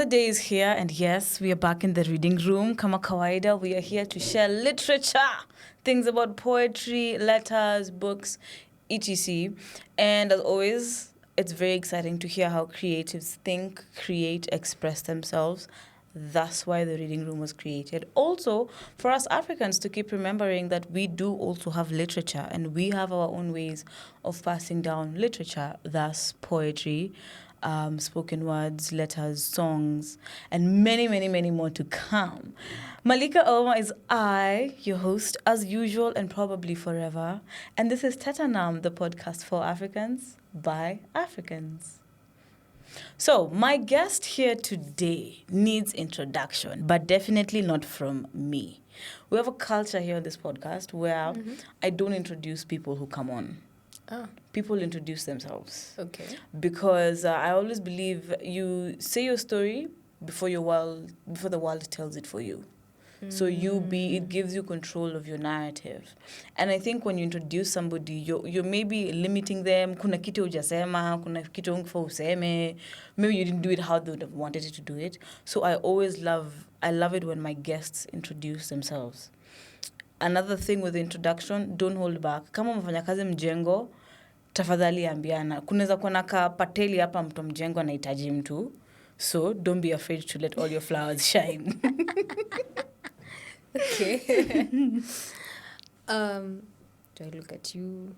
Another day is here, and yes, we are back in the reading room. Kama kawaida, we are here to share literature, things about poetry, letters, books, etc. And as always, it's very exciting to hear how creatives think, create, express themselves. That's why the reading room was created. Also, for us Africans to keep remembering that we do also have literature and we have our own ways of passing down literature, thus poetry, spoken words, letters, songs, and many, many, many more to come. Malika Oma is I, your host, as usual and probably forever. And this is Tetanam, the podcast for Africans by Africans. So, my guest here today needs introduction, but definitely not from me. We have a culture here on this podcast where I don't introduce people who come on. Oh. People introduce themselves. Okay. Because I always believe you say your story before the world tells it for you. So it gives you control of your narrative. And I think when you introduce somebody, you're maybe limiting them. Kuna kitu hujasema, kuna kitu ungefaa useme. Maybe you didn't do it how they would have wanted you to do it. So I love it when my guests introduce themselves. Another thing with the introduction, don't hold back. Kama umefanya kazi mjengo, tafadhali ambiana. Kunaweza kuwa na kapateli hapa mtu mjengo anahitaji mtu. So don't be afraid to let all your flowers shine. Okay. Do I look at you?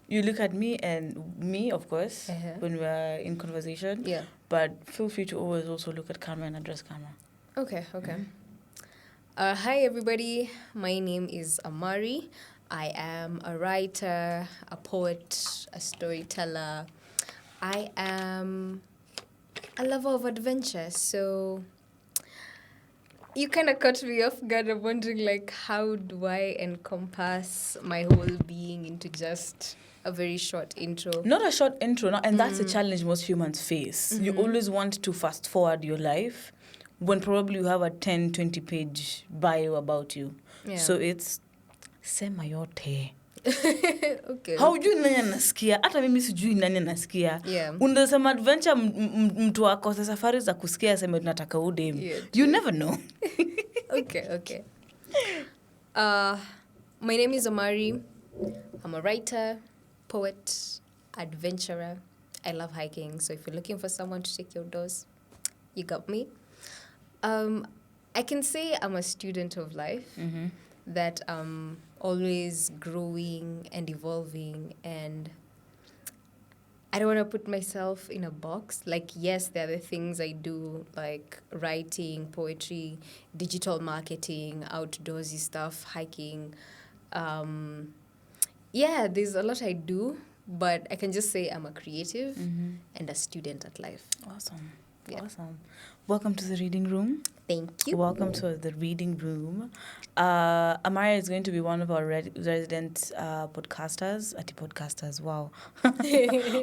You look at me and me, of course, when we're in conversation. Yeah. But feel free to always also look at camera and address camera. Okay. Hi, everybody. My name is A.Amari. I am a writer, a poet, a storyteller. I am a lover of adventure. So you kind of caught me off guard. I'm wondering, how do I encompass my whole being into just a very short intro? Not a short intro, no, and that's a challenge most humans face. You always want to fast forward your life when probably you have a 10, 20-page bio about you. Yeah. So it's sema yote. Okay. Haujui nani anasikia, hata mimi sijui nani anasikia. Yeah. Unasema adventure mtu akose safari za kusikia aseme tunataka udem. Yeah, you never know. Okay. My name is A.Amari. I'm a writer, poet, adventurer. I love hiking, so if you're looking for someone to take you outdoors, you got me. I can say I'm a student of life, that I'm always growing and evolving, and I don't want to put myself in a box. Yes, there are the things I do, like writing, poetry, digital marketing, outdoorsy stuff, hiking. There's a lot I do, but I can just say I'm a creative and a student at life. Awesome. Yeah. Awesome. Welcome to the reading room. Thank you. Welcome to the reading room. A.Amari is going to be one of our resident podcasters. Wow.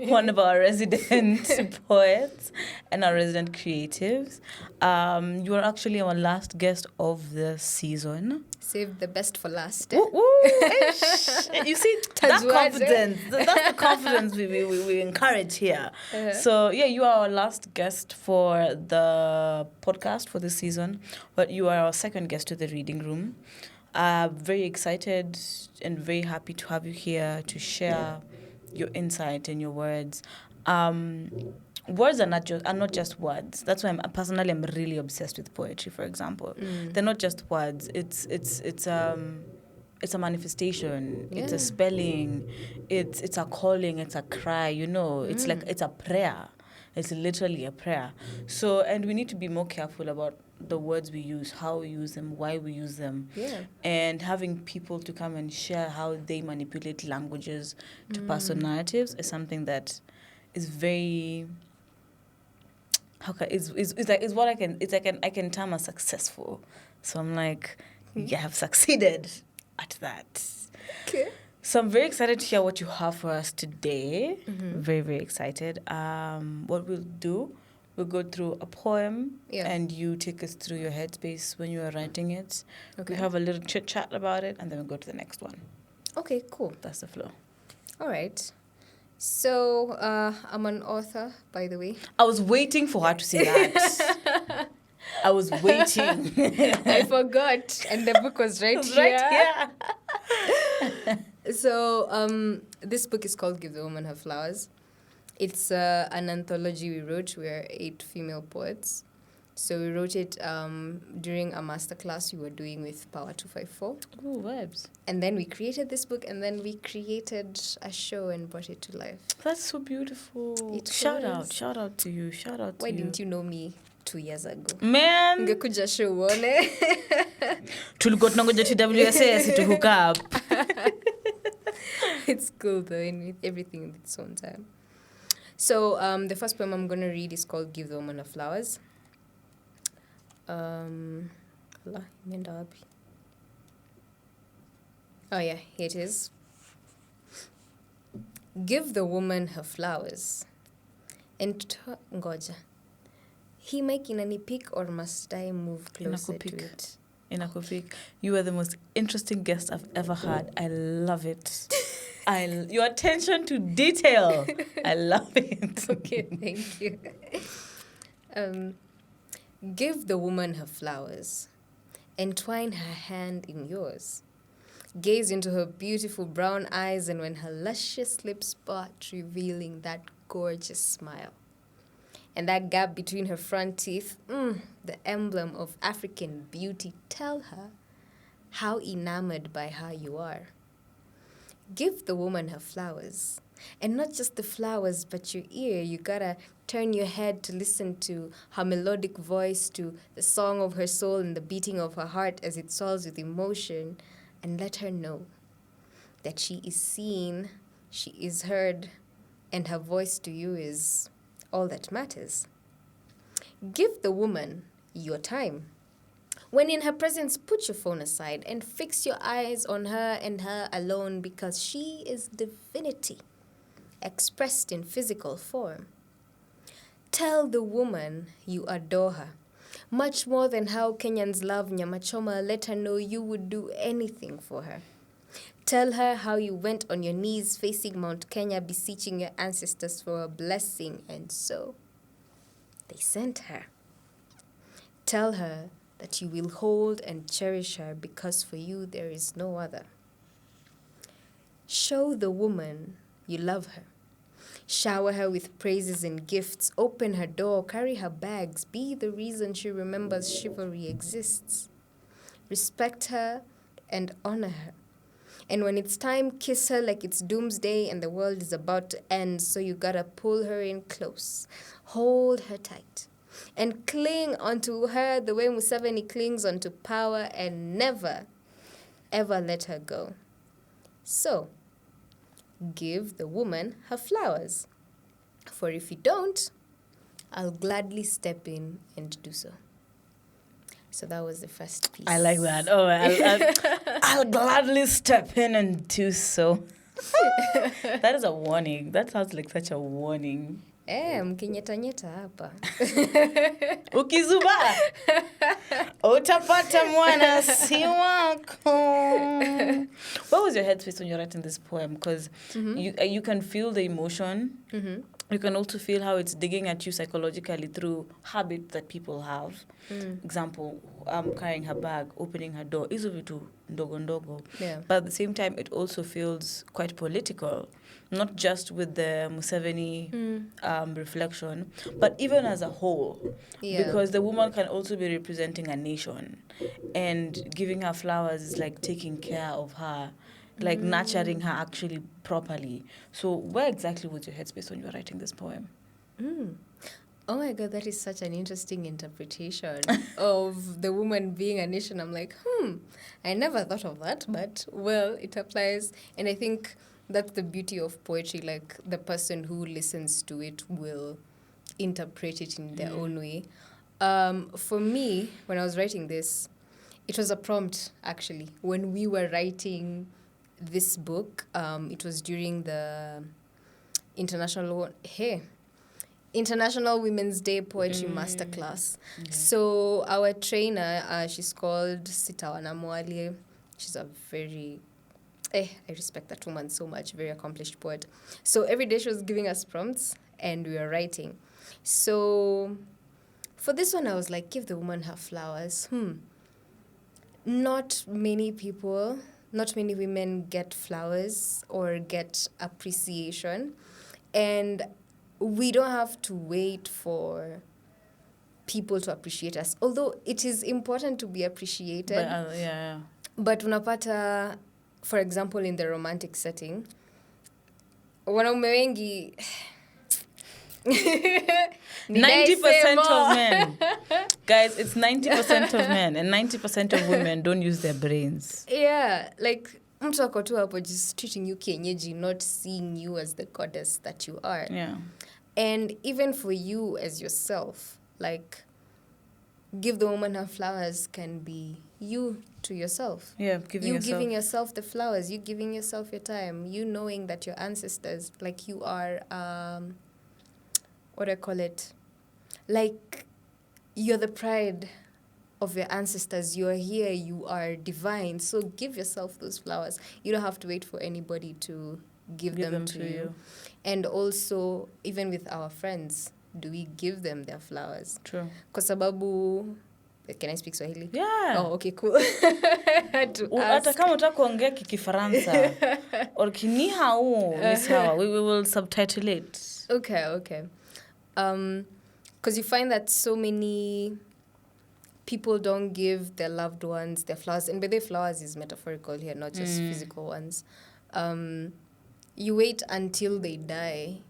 One of our resident poets and our resident creatives. You are actually our last guest of the season. Save the best for last. Ooh, you see, that confidence. That's the confidence we encourage here. So, you are our last guest for the podcast for this season, but you are our second guest to the reading room. Very excited and very happy to have you here to share your insight and your words. Words are not just words. That's why I'm really obsessed with poetry, for example. They're not just words. It's a manifestation. Yeah. It's a spelling. It's a calling. It's a cry. It's like it's a prayer. It's literally a prayer. So, and we need to be more careful about the words we use, how we use them, why we use them. Yeah. And having people to come and share how they manipulate languages to pass on narratives is something that is very... I can term as successful. So I'm like, you have succeeded at that. Okay. So I'm very excited to hear what you have for us today. Very, very excited. What we'll do, we'll go through a poem and you take us through your headspace when you are writing it. Okay. We have a little chit chat about it and then we'll go to the next one. Okay, cool. That's the flow. All right. So I'm an author, by the way. I was waiting for her to say that. I was waiting. I forgot, and the book was right It's here. right here. So, this book is called Give the Woman Her Flowers. It's an anthology we wrote. We're 8 female poets. So we wrote it during a masterclass we were doing with Power 254. Oh, vibes. And then we created this book, and then we created a show and brought it to life. That's so beautiful. It Shout was. out to you. Shout out to Why you. didn't you know me 2 years ago? Man, Ungekuja show uone. tulikuwa tunangoja TWSS to hook up. It's cool though, and everything in its own time. So the first poem I'm going to read is called Give the Woman Her Flowers. Allah, imeenda wapi? Oh yeah, here it is. Give the woman her flowers. And ngoja. Hii mic inanipick or must I move closer to it? Inakupik. You are the most interesting guest I've ever had. I love it. Your attention to detail. I love it. Okay, thank you. Give the woman her flowers. Entwine her hand in yours. Gaze into her beautiful brown eyes, and when her luscious lips part, revealing that gorgeous smile. And that gap between her front teeth, the emblem of African beauty, tell her how enamored by her you are. Give the woman her flowers. And not just the flowers, but your ear. You gotta turn your head to listen to her melodic voice, to the song of her soul and the beating of her heart as it swells with emotion, and let her know that she is seen, she is heard, and her voice to you is all that matters. Give the woman your time. When in her presence, put your phone aside and fix your eyes on her and her alone, because she is divinity expressed in physical form. Tell the woman you adore her. Much more than how Kenyans love nyama choma, let her know you would do anything for her. Tell her how you went on your knees facing Mount Kenya, beseeching your ancestors for a blessing, and so they sent her. Tell her that you will hold and cherish her, because for you there is no other. Show the woman you love her. Shower her with praises and gifts. Open her door, carry her bags. Be the reason she remembers chivalry exists. Respect her and honor her. And when it's time, kiss her like it's doomsday and the world is about to end. So you gotta pull her in close. Hold her tight. And cling onto her the way Museveni clings onto power, and never, ever let her go. So, give the woman her flowers. For if you don't, I'll gladly step in and do so. So that was the first piece. I like that. Oh, I'll gladly step in and do so. That is a warning. That sounds like such a warning. Mkinyetanyeta hapa. Ukizuba utapata mwana si wako. What was your headspace when you're writing this poem? Because you can feel the emotion. Mm-hmm. You can also feel how it's digging at you psychologically through habits that people have. Example, carrying her bag, opening her door. Hizo vitu ndogo ndogo. Yeah. But at the same time, it also feels quite political. Not just with the Museveni reflection, but even as a whole. Yeah. Because the woman can also be representing a nation. And giving her flowers is like taking care of her, like nurturing her actually properly. So where exactly was your headspace when you were writing this poem? Oh my God, that is such an interesting interpretation of the woman being a nation. I'm like, I never thought of that, but well, it applies. And I think that's the beauty of poetry. Like, the person who listens to it will interpret it in their own way. For me, when I was writing this, it was a prompt, actually. When we were writing this book, it was during the International Women's Day Poetry Masterclass. Okay. So our trainer, she's called Sitawana Mwali. She's a very... I respect that woman so much, very accomplished poet. So every day she was giving us prompts and we were writing. So For this one, I was like, give the woman her flowers. Not many people, not many women get flowers or get appreciation. And we don't have to wait for people to appreciate us. Although it is important to be appreciated. But, yeah. But unapata, for example, in the romantic setting, wanaume wengi 90% of men. Guys, it's 90% of men and 90% of women don't use their brains. Yeah, like mtu ako tu hapo just treating you kienyeji, not seeing you as the goddess that you are. Yeah. And even for you as yourself, like give the woman her flowers can be you to yourself. Yeah, giving yourself the flowers, you giving yourself your time, you knowing that your ancestors, like you are, what do I call it? Like you're the pride of your ancestors. You're here, you are divine. So give yourself those flowers. You don't have to wait for anybody to give them to you. And also, even with our friends, do we give them their flowers? True. Kwa sababu, can I speak Swahili? Yeah. Oh, okay, cool. Hata kama utaka kuongea Kifaransa or ni hao ni sawa, we will subtitle it. Okay. Because you find that so many people don't give their loved ones their flowers, and by the way, flowers is metaphorical here, not just physical ones. You wait until they die.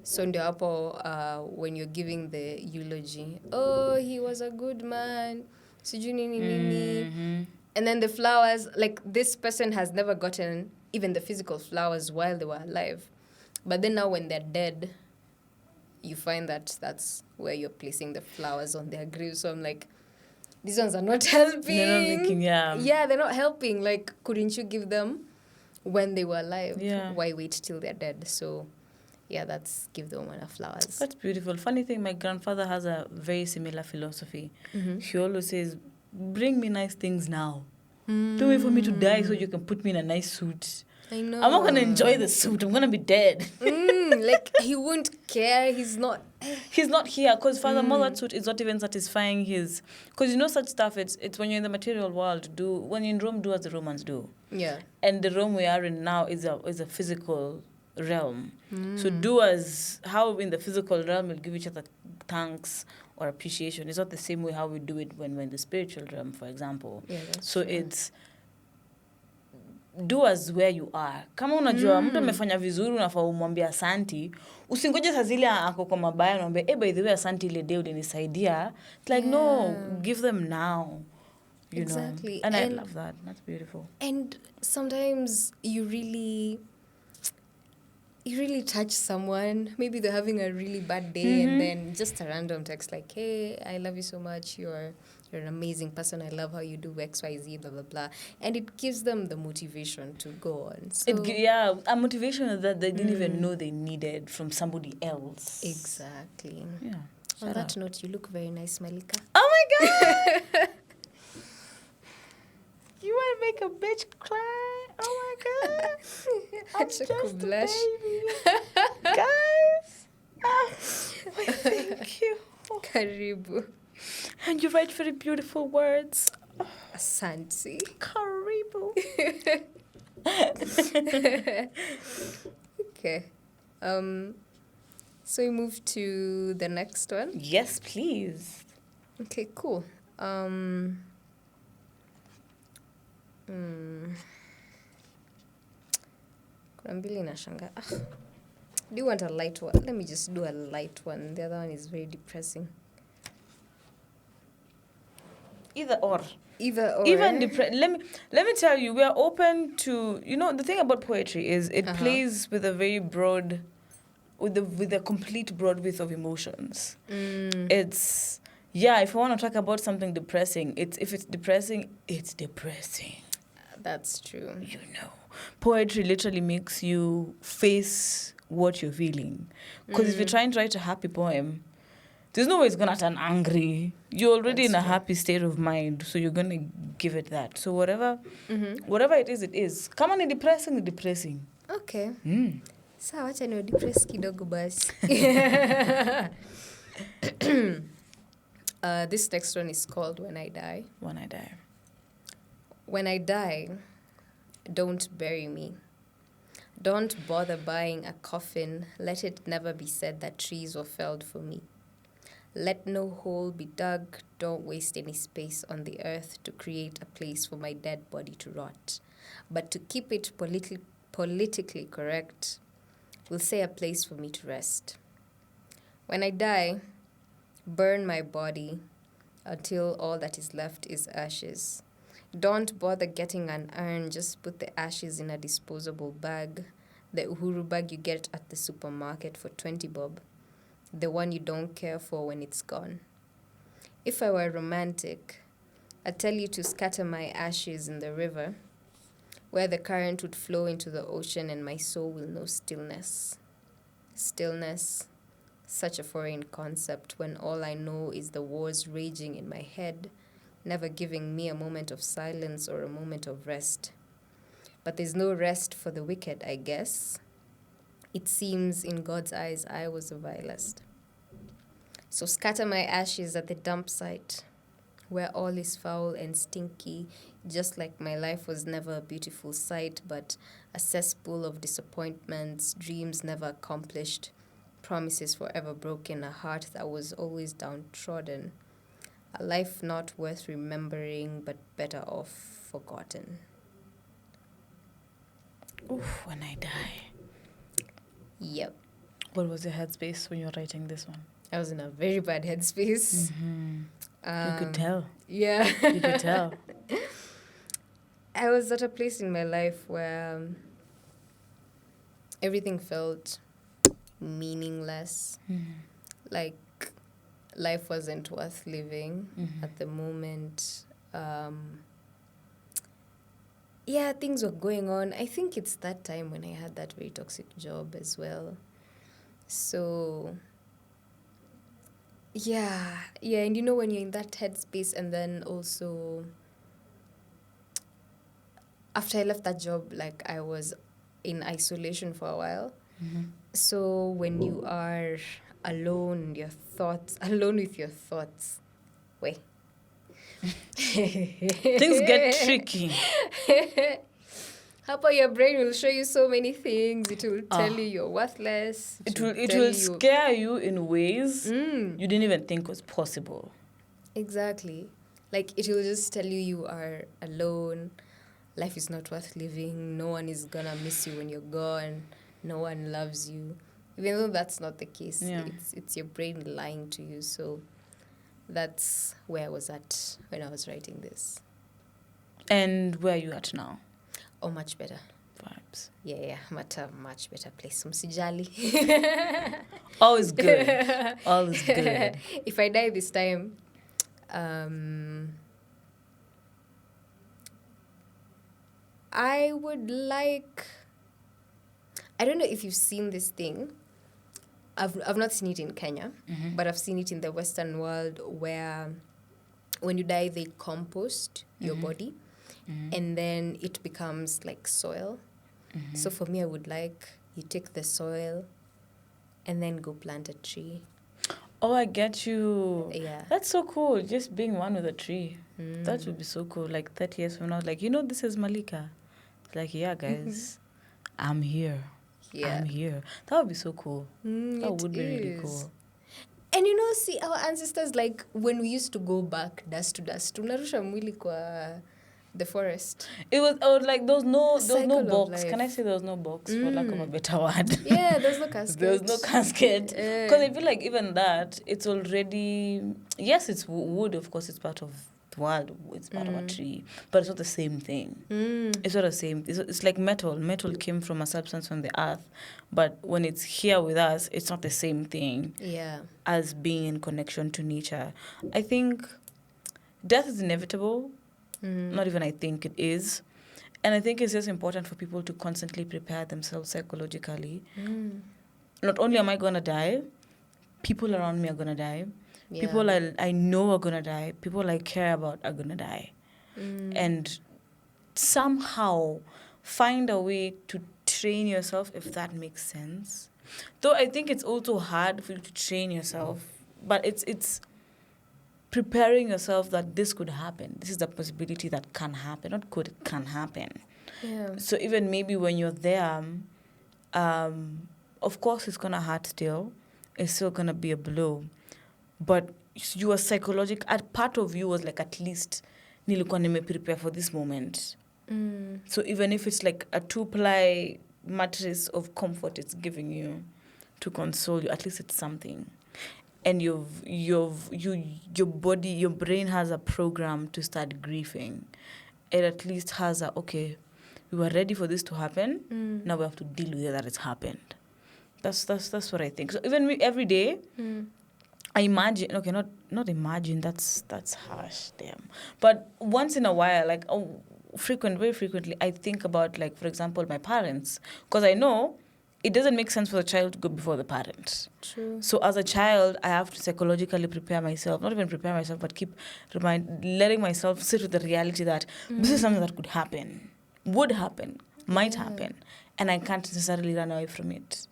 So ndio hapo when you're giving the eulogy, oh, he was a good man, sijui nini. And then the flowers, like this person has never gotten even the physical flowers while they were alive. But then now when they're dead, you find that that's where you're placing the flowers on their graves. So I'm like, these ones are not helping. They're not making, Yeah, they're not helping. Like, couldn't you give them when they were alive? Yeah. Why wait till they're dead? So, yeah, that's give the woman her flowers. That's beautiful. Funny thing, my grandfather has a very similar philosophy. He always says, bring me nice things now. Don't wait for me to die so you can put me in a nice suit. I know. I'm not going to enjoy the suit. I'm going to be dead. Like, he won't care. He's not here because furthermore, that suit is not even satisfying his... Because you know such stuff, it's when you're in the material world, when you're in Rome, do as the Romans do. Yeah. And the Rome we are in now is a physical realm. So do as how in the physical realm we'll give each other thanks or appreciation. It's not the same way how we do it when we're in the spiritual realm, for example. Yeah, that's so true. It's do as where you are. Kama unajua mtu amefanya vizuri unafaa umwambie asanti. Usingoje saa zile ako kwa mabaya unaambia by the way asanti ile day ulinisaidia. It's like no, give them now. You exactly. know. And I love that. That's beautiful. And sometimes you really touch someone. Maybe they're having a really bad day and then just a random text like, hey, I love you so much. You're an amazing person. I love how you do X, Y, Z, blah, blah, blah. And it gives them the motivation to go on. So, a motivation that they didn't even know they needed from somebody else. Exactly. Yeah. On that note, you look very nice, Malika. Oh my God! You want to make a bitch cry? Oh my God! I'm just a baby. Guys! Thank you. Karibu. And you write very beautiful words. Asante. Karibu. Okay. So we move to the next one. Yes, please. Okay, cool. Kuna mbili nashanga. Do you want a light one? Let me just do a light one. The other one is very depressing. Either or. Even let me tell you, we are open to, the thing about poetry is it plays with a very broad, with a complete broad width of emotions. It's, if I want to talk about something depressing, if it's depressing, it's depressing. That's true. Poetry literally makes you face what you're feeling. Because if you're trying to write a happy poem, there's no way it's going to turn angry. You're already in a happy state of mind, so you're going to give it that. So whatever it is, it is. Kama ni depressing. Okay. Sawa, wacha ni depress kidogo basi. This next one is called When I Die. When I die. When I die, don't bury me. Don't bother buying a coffin. Let it never be said that trees were felled for me. Let no hole be dug. Don't waste any space on the earth to create a place for my dead body to rot. But to keep it politically correct, we'll say a place for me to rest. When I die, burn my body until all that is left is ashes. Don't bother getting an urn, just put the ashes in a disposable bag. The Uhuru bag you get at the supermarket for 20 bob. The one you don't care for when it's gone. If I were romantic, I'd tell you to scatter my ashes in the river, where the current would flow into the ocean and my soul will know stillness. Stillness, such a foreign concept when all I know is the wars raging in my head, never giving me a moment of silence or a moment of rest. But there's no rest for the wicked, I guess. It seems in God's eyes I was the vilest. So scatter my ashes at the dump site, where all is foul and stinky, just like my life was never a beautiful sight, but a cesspool of disappointments, dreams never accomplished, promises forever broken, a heart that was always downtrodden, a life not worth remembering, but better off forgotten. Oof, when I die. Yep. What was your headspace when you were writing this one? I was in a very bad headspace. You could tell. Yeah. You could tell. I was at a place in my life where everything felt meaningless. Like life wasn't worth living at the moment. Things were going on. I think it's that time when I had that very toxic job as well. So, and you know when you're in that headspace, and then also after I left that job, like I was in isolation for a while. So when you are alone with your thoughts, wait. Things get tricky. How about your brain will show you so many things. It will tell you you're worthless. It will scare you in ways you didn't even think was possible. Exactly. Like it will just tell you you are alone. Life is not worth living. No one is gonna miss you when you're gone. No one loves you. Even though that's not the case. Yeah. It's your brain lying to you. So that's where I was at when I was writing this. And where are you at now? Oh, much better. Vibes. Yeah, I'm at a much better place. Msijali. All is good. All is good. If I die this time, I would like... I don't know if you've seen this thing. I've not seen it in Kenya, but I've seen it in the Western world where when you die, they compost your body and then it becomes like soil. So for me, I would like you take the soil and then go plant a tree. Oh, I get you. Yeah. That's so cool. Just being one with a tree. That would be so cool. Like 30 years from now, like, this is Malika. Like, yeah, guys, I'm here. Yeah. I'm here. That would be so cool. That would be really cool. And see, our ancestors, like, when we used to go back dust to dust, tunarusha mwili kwa the forest. It was like there was no box. Life. Can I say there was no box for lack of a better word? Yeah, there's no casket. There was no casket. Because I feel like even that, it's already... Yes, it's wood, of course, it's part of the world. It's part of a tree. But it's not the same thing. It's not the same. It's like metal. Metal came from a substance from the earth. But when it's here with us, it's not the same thing as being in connection to nature. I think death is inevitable. Not even I think it is. And I think it's just important for people to constantly prepare themselves psychologically. Not only am I going to die, people around me are going to die. Yeah. People I know are going to die. People I care about are going to die. And somehow find a way to train yourself, if that makes sense. Though I think it's also hard for you to train yourself. But it's preparing yourself that this could happen. This is the possibility that can happen. Not could, it can happen. Yeah. So even maybe when you're there, of course it's gonna hurt still. It's still gonna be a blow. But you were psychological. Part of you was like, at least nilikuwa prepare for this moment. So even if it's like a 2-ply mattress of comfort it's giving you to console you, at least it's something. And your body, your brain has a program to start grieving. It at least has okay, we were ready for this to happen. Now we have to deal with it that it's happened. That's what I think. So even every day, I imagine. Okay, not imagine. That's harsh, damn. But once in a while, like very frequently, I think about, like, for example, my parents, because I know it doesn't make sense for the child to go before the parent. True. So as a child, I have to psychologically prepare myself, not even prepare myself, but keep letting myself sit with the reality that this is something that could happen, would happen, might happen, and I can't necessarily run away from it.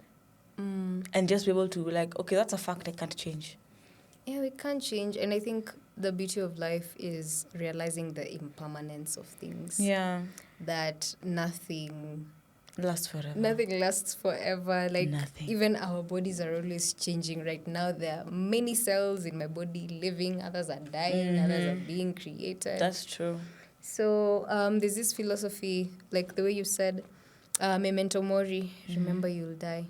And just be able to, like, okay, that's a fact I can't change. Yeah, we can't change. And I think the beauty of life is realizing the impermanence of things. Yeah. That nothing lasts forever. Nothing lasts forever. Like, nothing. Even our bodies are always changing. Right now, there are many cells in my body living, others are dying, others are being created. That's true. So there's this philosophy, like the way you said, memento mori, remember you'll die.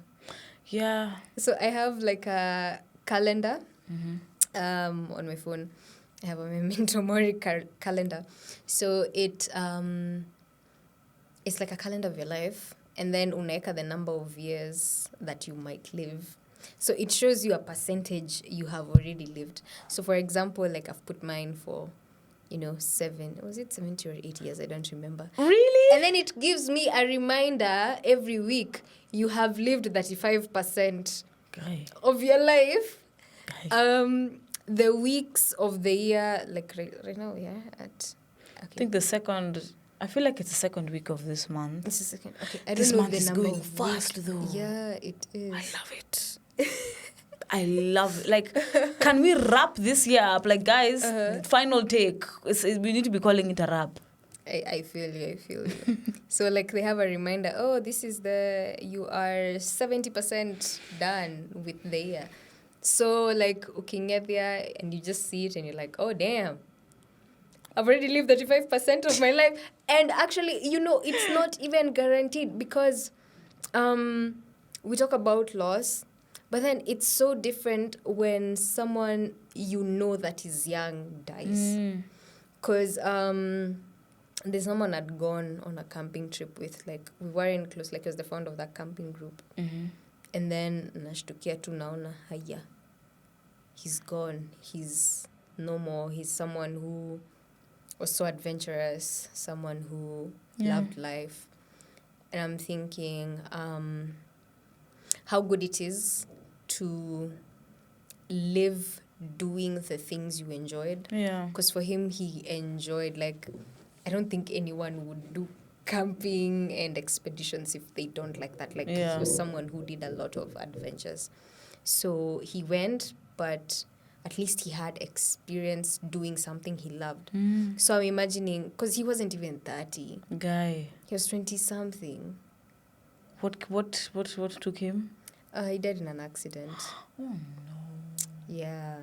Yeah. So I have like a calendar on my phone. I have a memento mori calendar. So it's like a calendar of your life, and then unaeka the number of years that you might live. So it shows you a percentage you have already lived. So for example, like I've put mine for, 70 or 80 years? I don't remember. Really? And then it gives me a reminder every week. You have lived 35% of your life. The weeks of the year, like right now, I think I feel like it's the second week of this month. It's the second. Okay, I don't this know month the is number going fast, though. Yeah, it is. I love it. I love it. Like, can we wrap this year up? Like, guys, final take. We need to be calling it a wrap. I feel you. So, like, they have a reminder, this is you are 70% done with the year. So, like, looking at there, and you just see it, and you're like, oh, damn. I've already lived 35% of my life. And actually, it's not even guaranteed, because we talk about loss, but then it's so different when someone that is young dies. Because there's someone I'd gone on a camping trip with, like, we weren't close, like, I was the founder of that camping group. And then nashtukia tu naona haya. He's gone. He's no more. He's someone who was so adventurous, someone who loved life. And I'm thinking how good it is to live doing the things you enjoyed. Yeah. Because for him, he enjoyed, like, I don't think anyone would do camping and expeditions if they don't like that. Like, he was someone who did a lot of adventures. So he went, but at least he had experience doing something he loved. So I'm imagining, because he wasn't even 30. Guy. He was 20-something. What took him? He died in an accident. Oh, no. Yeah.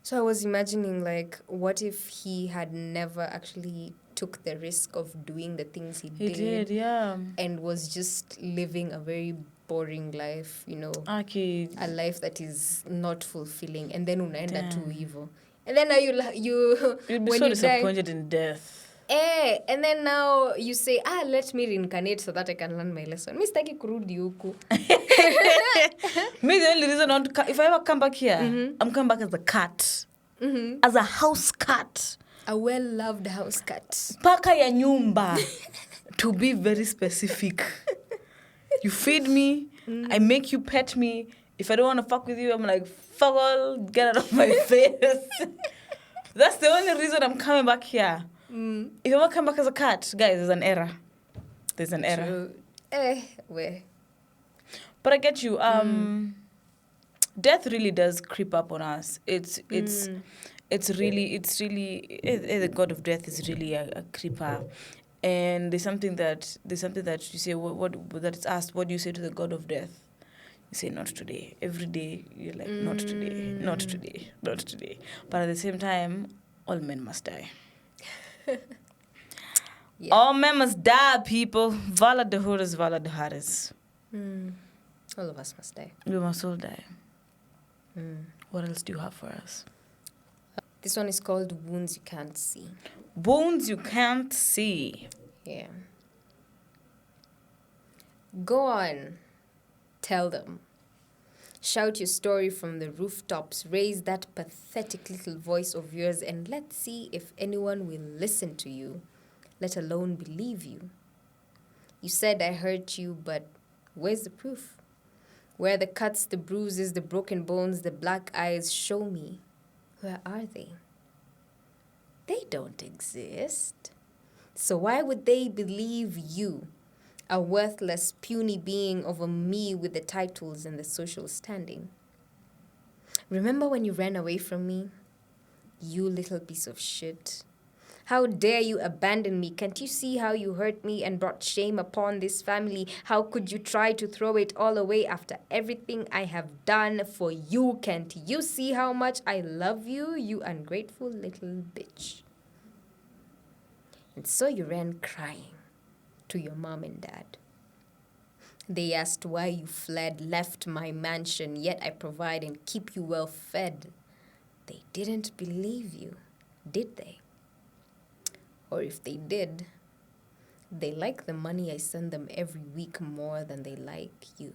So I was imagining, like, what if he had never actually took the risk of doing the things he did? He did, yeah. And was just living a very boring life, Okay. a life that is not fulfilling, and then unaenda too evil. And then now you'd be so disappointed in death. And then now you say, let me reincarnate so that I can learn my lesson. Mi sitaki kurudi huku. Me, the only reason if I ever come back here, I'm coming back as a cat. As a house cat. A well-loved house cat. Paka ya nyumba. To be very specific. You feed me, I make you pet me. If I don't want to fuck with you, I'm like, fuck all, get out of my face. That's the only reason I'm coming back here. If I want to come back as a cat, guys, there's an error. There's an error. Where? But I get you. death really does creep up on us. Mm. The god of death is really a creeper. And there's something that you say, what that is asked, what do you say to the god of death? You say, not today. Every day you're like, not today, not today, not today. But at the same time, all men must die. Yeah. All men must die, people. Vala de Horus, Vala de Haris. All of us must die. We must all die. What else do you have for us? This one is called Wounds You Can't See. Wounds you can't see. Yeah. Go on. Tell them. Shout your story from the rooftops. Raise that pathetic little voice of yours and let's see if anyone will listen to you, let alone believe you. You said I hurt you, but where's the proof? Where are the cuts, the bruises, the broken bones, the black eyes? Show me. Where are they? They don't exist. So why would they believe you, a worthless, puny being over me with the titles and the social standing? Remember when you ran away from me? You little piece of shit. How dare you abandon me? Can't you see how you hurt me and brought shame upon this family? How could you try to throw it all away after everything I have done for you? Can't you see how much I love you, you ungrateful little bitch? And so you ran crying to your mom and dad. They asked why you fled, left my mansion, yet I provide and keep you well fed. They didn't believe you, did they? Or if they did, they like the money I send them every week more than they like you.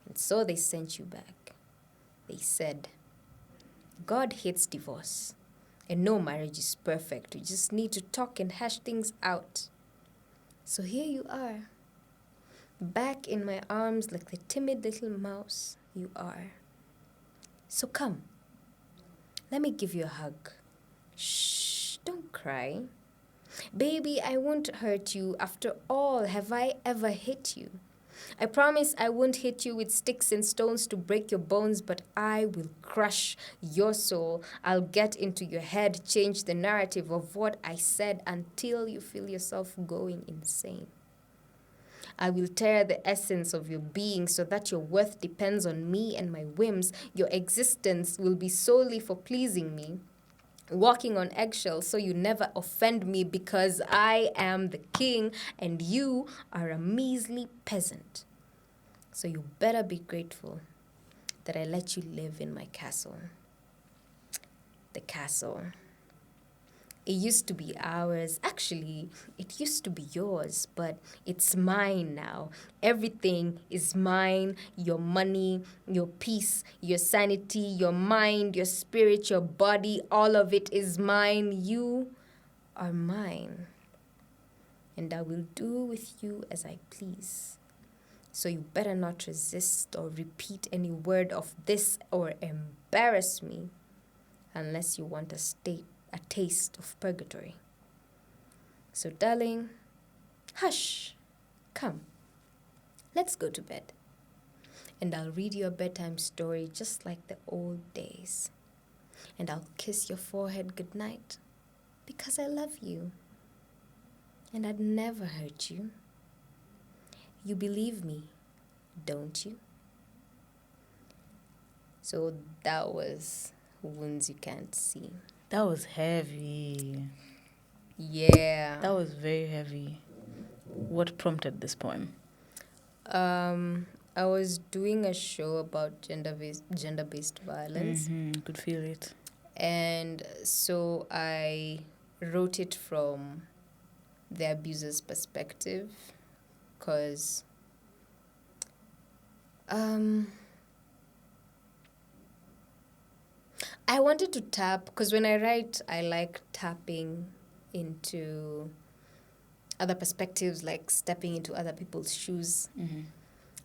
And so they sent you back. They said, God hates divorce, and no marriage is perfect. We just need to talk and hash things out. So here you are, back in my arms like the timid little mouse you are. So come, let me give you a hug. Shh, don't cry. Baby, I won't hurt you. After all, have I ever hit you? I promise I won't hit you with sticks and stones to break your bones, but I will crush your soul. I'll get into your head, change the narrative of what I said until you feel yourself going insane. I will tear the essence of your being so that your worth depends on me and my whims. Your existence will be solely for pleasing me. Walking on eggshells so you never offend me because I am the king and you are a measly peasant. So you better be grateful that I let you live in my castle. The castle. It used to be ours. Actually, it used to be yours, but it's mine now. Everything is mine. Your money, your peace, your sanity, your mind, your spirit, your body, all of it is mine. You are mine. And I will do with you as I please. So you better not resist or repeat any word of this or embarrass me unless you want a taste of purgatory. So, darling, hush, come, let's go to bed. And I'll read you a bedtime story just like the old days. And I'll kiss your forehead goodnight because I love you. And I'd never hurt you. You believe me, don't you? So that was Wounds You Can't See. That was heavy. Yeah. That was very heavy. What prompted this poem? I was doing a show about gender-based violence. Could feel it. And so I wrote it from the abuser's perspective because I wanted to tap, because when I write, I like tapping into other perspectives, like stepping into other people's shoes.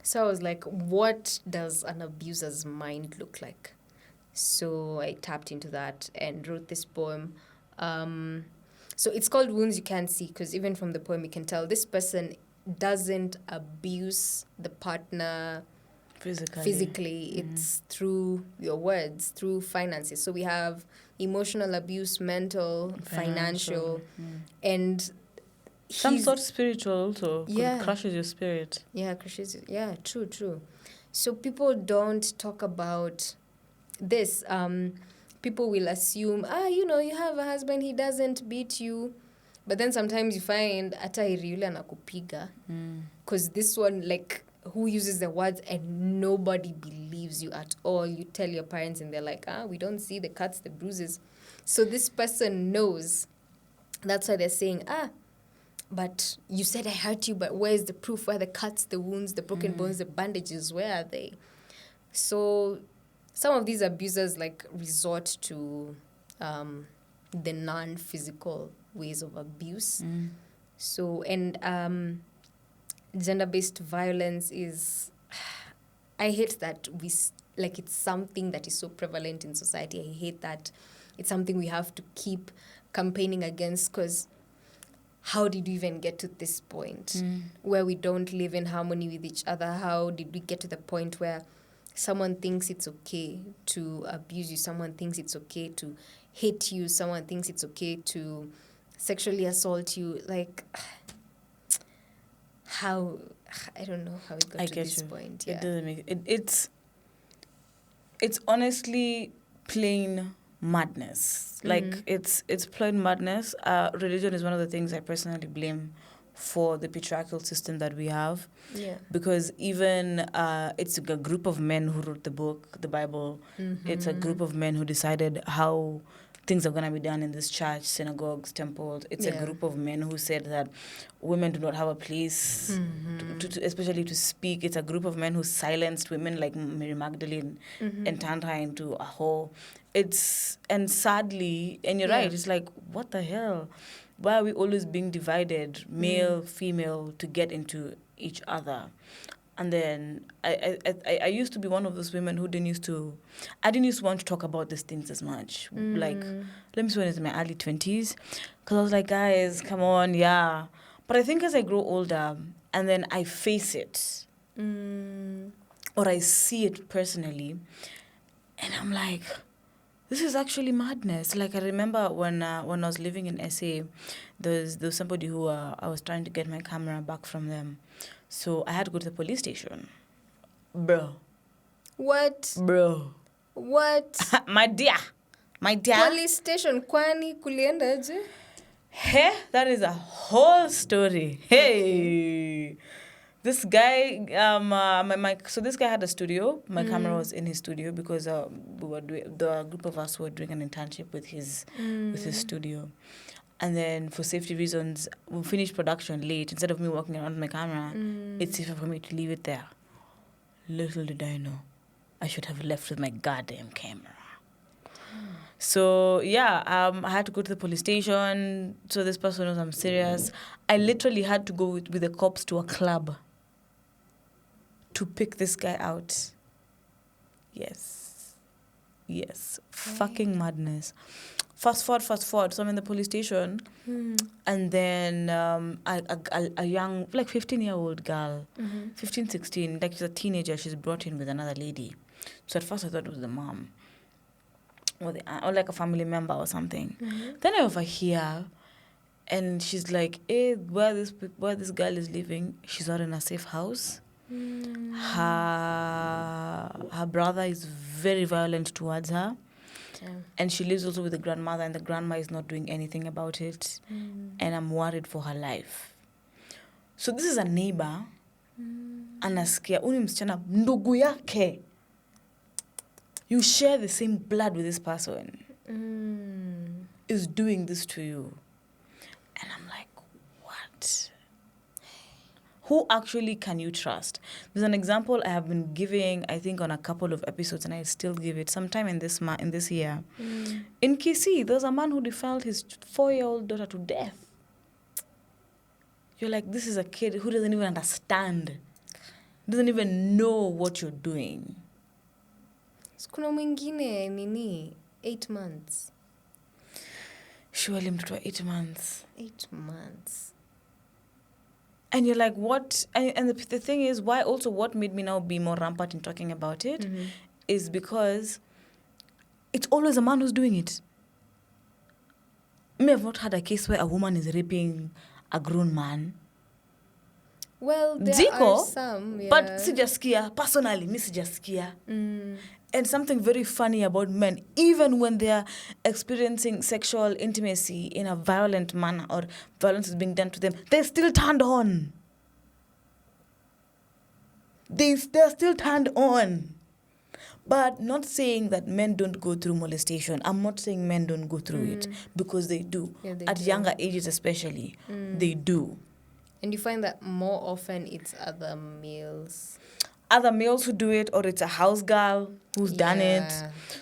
So I was like, what does an abuser's mind look like? So I tapped into that and wrote this poem. So it's called Wounds You Can't See, because even from the poem, you can tell this person doesn't abuse the partner Physically. It's through your words, through finances. So we have emotional abuse, mental, financial, and some sort of spiritual also. 'Cause it crushes your spirit. True. So people don't talk about this. People will assume, you have a husband, he doesn't beat you. But then sometimes you find hata yule anakupiga. Because this one, like, who uses the words and nobody believes you at all. You tell your parents and they're like, we don't see the cuts, the bruises. So this person knows. That's why they're saying, but you said I hurt you, but where's the proof? Where are the cuts, the wounds, the broken bones, the bandages? Where are they? So some of these abusers like resort to the non-physical ways of abuse. So, and gender-based violence is, I hate that it's something that is so prevalent in society. I hate that it's something we have to keep campaigning against, because how did we even get to this point where we don't live in harmony with each other? How did we get to the point where someone thinks it's okay to abuse you, someone thinks it's okay to hate you, someone thinks it's okay to sexually assault you? Like, how, I don't know how it got to this point. Yeah. It doesn't make it's honestly plain madness. Like, it's plain madness. Religion is one of the things I personally blame for the patriarchal system that we have. Yeah. Because even it's a group of men who wrote the book, the Bible. It's a group of men who decided how things are going to be done in this church, synagogues, temples. It's a group of men who said that women do not have a place, to especially to speak. It's a group of men who silenced women like Mary Magdalene and turned her into a whore. And sadly, and you're right, it's like, what the hell? Why are we always being divided, male, female, to get into each other? And then I used to be one of those women who didn't used to want to talk about these things as much. Like, let me say when it's in my early 20s, because I was like, guys, come on, yeah. But I think as I grow older, and then I face it, or I see it personally, and I'm like, this is actually madness. Like, I remember when I was living in SA, there was somebody who I was trying to get my camera back from them. So I had to go to the police station. Bro. What? Bro. What? My dear. Police station, kwani kuliendaje? Hey, that is a whole story. Hey. Okay. This guy, so this guy had a studio. My camera was in his studio because the group of us were doing an internship with his studio. And then for safety reasons, we finished production late. Instead of me walking around with my camera, it's safer for me to leave it there. Little did I know, I should have left with my goddamn camera. So, yeah, I had to go to the police station. So this person knows I'm serious. I literally had to go with the cops to a club to pick this guy out. Yes. Fucking madness. Fast forward. So I'm in the police station, and then a young, like 15-year-old girl, 15, 16, like she's a teenager, she's brought in with another lady. So at first I thought it was the mom, or like a family member or something. Then I overhear, and she's like, hey, where this girl is living, she's not in a safe house. Her brother is very violent towards her. Yeah. And she lives also with the grandmother, and the grandma is not doing anything about it. And I'm worried for her life. So this is a neighbor, anasikia uni msichana ndugu yake. You share the same blood with this person. Is doing this to you. And I'm like, what? Who actually can you trust? There's an example I have been giving, I think, on a couple of episodes, and I still give it sometime in this year. In Kisii, there's a man who defiled his 4-year-old daughter to death. You're like, this is a kid who doesn't even understand, doesn't even know what you're doing. Kuna mwingine nini 8 months. Surely mtoto wa 8 months. 8 months. And you're like, what? And the thing is, why also what made me now be more rampant in talking about it is because it's always a man who's doing it. Me, I've not had a case where a woman is raping a grown man. Well, there are some, yeah. But sijasikia, personally, mi sijasikia. And something very funny about men, even when they are experiencing sexual intimacy in a violent manner or violence is being done to them, they're still turned on. They're still turned on. But not saying that men don't go through molestation. I'm not saying men don't go through it, because they do. Yeah, they At do. younger ages especially, they do. And you find that more often it's other males. Other males who do it, or it's a house girl who's done it.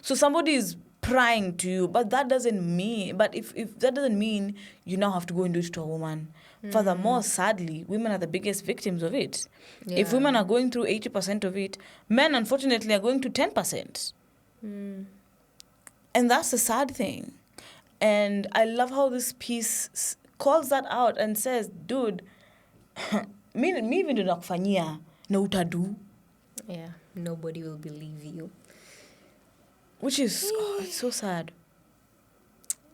So somebody is prying to you, but that doesn't mean, if that doesn't mean you now have to go and do it to a woman. Furthermore, sadly, women are the biggest victims of it. Yeah. If women are going through 80% of it, men unfortunately are going to 10%. And that's the sad thing. And I love how this piece calls that out and says, dude, mi even do nakufanyia na utadu. Yeah, nobody will believe you. Which is, it's so sad.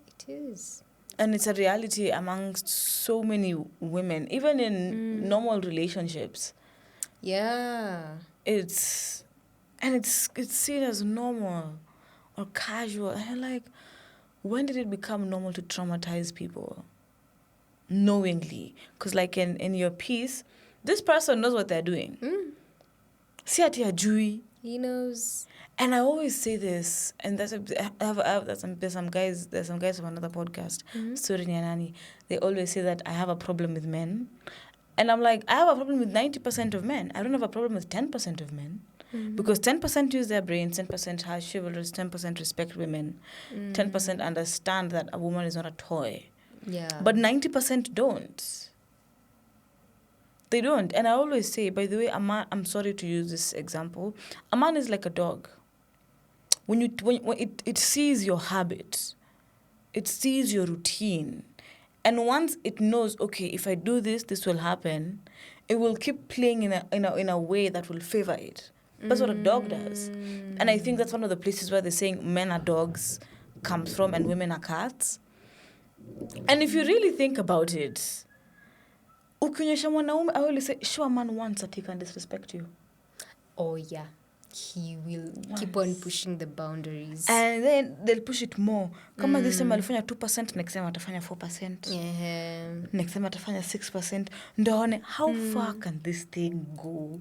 It is. And it's a reality amongst so many women, even in normal relationships. Yeah. It's seen as normal or casual. And you're like, when did it become normal to traumatize people? Knowingly. Because like in your piece, this person knows what they're doing. Si ati ajui. He knows. And I always say this, and there's some guys from another podcast, Story ni ya Nani. They always say that I have a problem with men. And I'm like, I have a problem with 90% of men. I don't have a problem with 10% of men. Because 10% use their brains, 10% has chivalrous, 10% respect women, 10% understand that a woman is not a toy. Yeah. But 90% don't. They don't. And I always say, by the way, I'm sorry to use this example, a man is like a dog. When it sees your habit, it sees your routine. And once it knows, okay, if I do this, this will happen, it will keep playing in a way that will favor it. That's what a dog does. And I think that's one of the places where they're saying men are dogs comes from and women are cats. And if you really think about it, ukionyesha mwanaume, I always say, show a man once that he can disrespect you. Oh, yeah. He will keep on pushing the boundaries. And then they'll push it more. Kama this time alifanya 2%, next time atafanya 4%. Yeah. Next time atafanya 6%. Ndaone, how far can this thing go?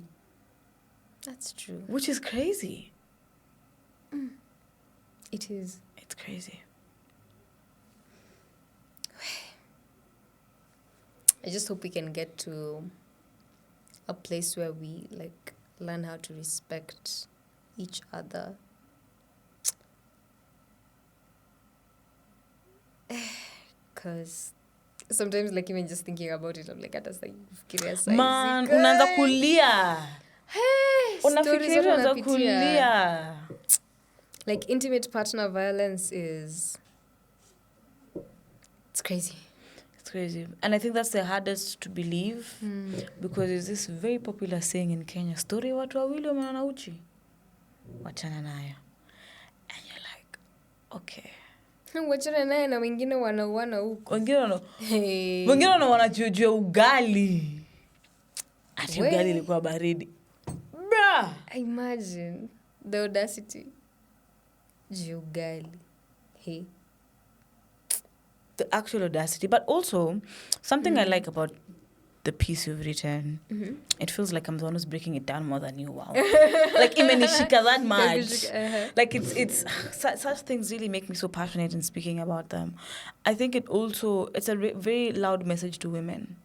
That's true. Which is crazy. It is. It's crazy. I just hope we can get to a place where we like learn how to respect each other. Because sometimes, like, even just thinking about it, I'm like, I just like curious. Man, unaanza kulia. Hey, Unafikiria unaanza kulia. Like, intimate partner violence is... It's crazy. It's crazy. And I think that's the hardest to believe because there's this very popular saying in Kenya, story watu wawili wameona uchi. Wachana nayo. And you're like, okay. Wachana nayo na wengine wanauana huko. Wengine wanajua ugali. Ati ugali ilikuwa baridi. Bruh! Imagine the audacity. Ugali. Hey. The actual audacity. But also, something I like about the piece you've written, it feels like I'm the one who's breaking it down more than you. Wow. Like, imenishika that much. Like, it's such things really make me so passionate in speaking about them. I think it's a very loud message to women.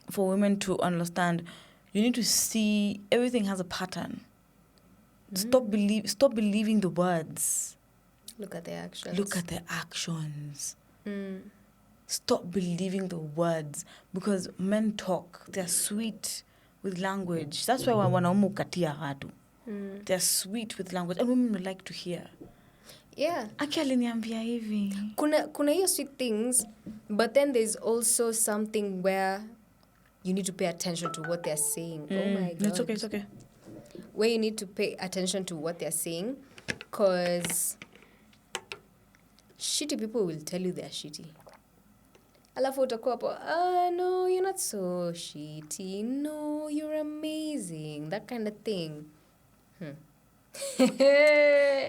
For women to understand, you need to see everything has a pattern. Stop believing the words. Look at the actions. Stop believing the words because men talk. They're sweet with language. That's why wanaume ukatia watu. They're sweet with language and women would like to hear. Yeah. Aki aliniambia hivi. Kuna hiyo sweet things, but then there's also something where you need to pay attention to what they're saying. Oh my God. It's okay, it's okay. Where you need to pay attention to what they're saying, because shitty people will tell you they're shitty. Alafu utakuwa hapo, no, you're not so shitty. No, you're amazing. That kind of thing.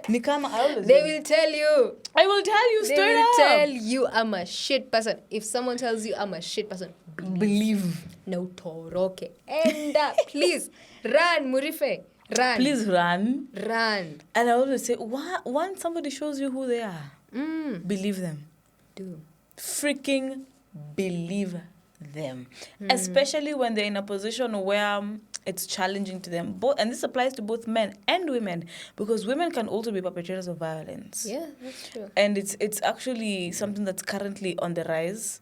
Ni kama I always They will tell you. I will tell you straight They will up. tell you I'm a shit person. If someone tells you I'm a shit person, Believe. no toroke. End up. Please, run, Murife. Run. Please run. Run. And I always say, once somebody shows you who they are, believe them. Do. Freaking believe them. Especially when they're in a position where it's challenging to them. And this applies to both men and women, because women can also be perpetrators of violence. Yeah, that's true. And it's actually something that's currently on the rise.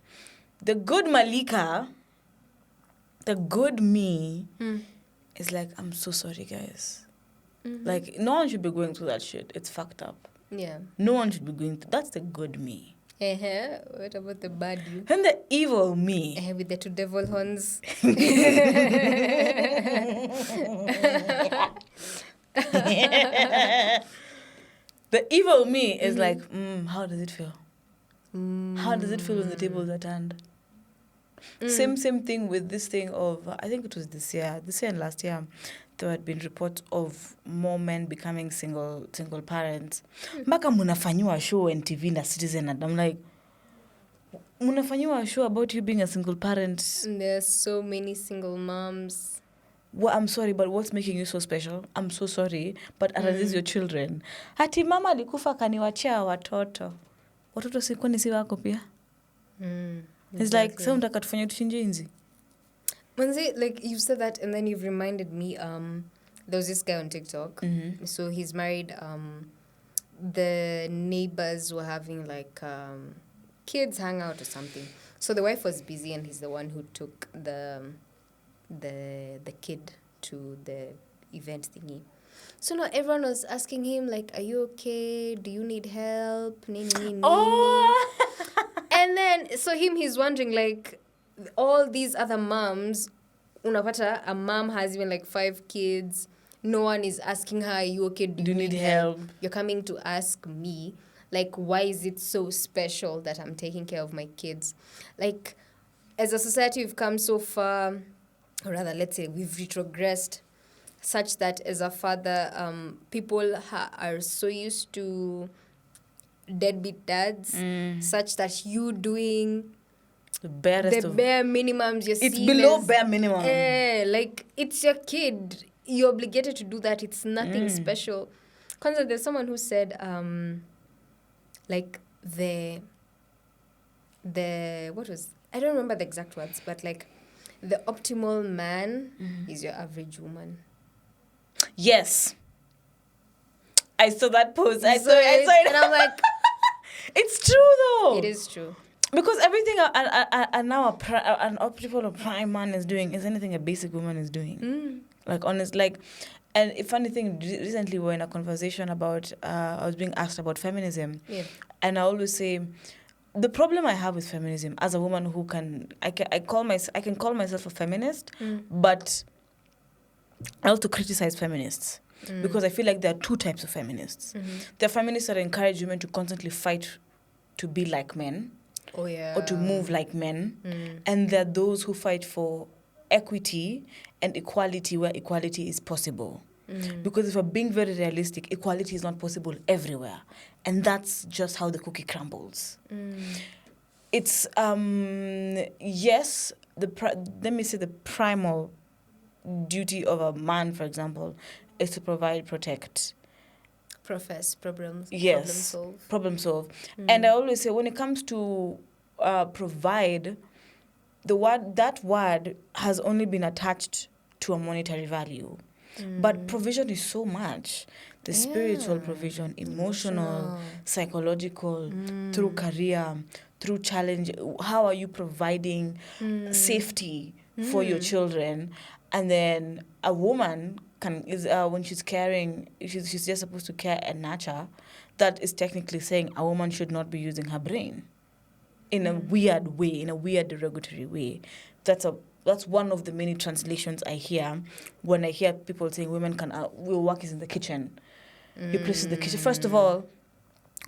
The good Malika, the good me, is like, I'm so sorry, guys. Like, no one should be going through that shit. It's fucked up. Yeah. No one should be going through. That's the good me. What about the bad you? And the evil me. With the two devil horns. The evil me is like, how does it feel? How does it feel when the tables are turned? Same thing with this thing of, I think it was this year and last year, there had been reports of more men becoming single parents. Mpaka munafanyiwa show on TV na Citizen, and I'm like, munafanyiwa show about you being a single parent. There's so many single moms. Well, I'm sorry, but what's making you so special? I'm so sorry, but are these your children? Hati mama alikufa kaniwachia watoto. Watoto si kwani si wako pia? It's like, sasa unataka tufanye tuchinje inzi? Manzi, like, you said that, and then you've reminded me, there was this guy on TikTok. So he's married. The neighbors were having, like, kids hangout or something. So the wife was busy, and he's the one who took the kid to the event thingy. So now everyone was asking him, like, are you okay? Do you need help? Oh! And then, so he's wondering, like, all these other moms, unapata, a mom has even, like, 5 kids. No one is asking her, are you okay? Do you need help? You're coming to ask me. Like, why is it so special that I'm taking care of my kids? Like, as a society, we've come so far, or rather, let's say we've retrogressed, such that as a father, people are so used to deadbeat dads, such that you doing the bare minimums. It's below bare minimum. Like, it's your kid. You're obligated to do that. It's nothing special. Kwanza, there's someone who said, like, what was, I don't remember the exact words, but, like, the optimal man is your average woman. Yes. I saw that post. I saw it. And I'm like, it's true though. it is true. Because everything now an optimal or prime man is doing is anything a basic woman is doing. Like, honest, like, and a funny thing, recently we were in a conversation about, I was being asked about feminism. Yeah. And I always say, the problem I have with feminism, as a woman who I can call myself a feminist, but I also criticize feminists. Because I feel like there are 2 types of feminists. There are feminists that encourage women to constantly fight to be like men. Oh, yeah. Or to move like men. And there are those who fight for equity and equality where equality is possible. Because if we're being very realistic, equality is not possible everywhere. And that's just how the cookie crumbles. It's, yes, let me say the primal duty of a man, for example, is to provide, protect. Profess, problem solve. And I always say, when it comes to provide, that word has only been attached to a monetary value. But provision is so much. The spiritual provision, emotional, psychological, through career, through challenge. How are you providing safety for your children? And then a woman when she's caring, she's just supposed to care and nurture. That is technically saying a woman should not be using her brain in a weird way, in a weird derogatory way. That's a that's one of the many translations I hear when I hear people saying women will work is in the kitchen. Your place is the kitchen. First of all,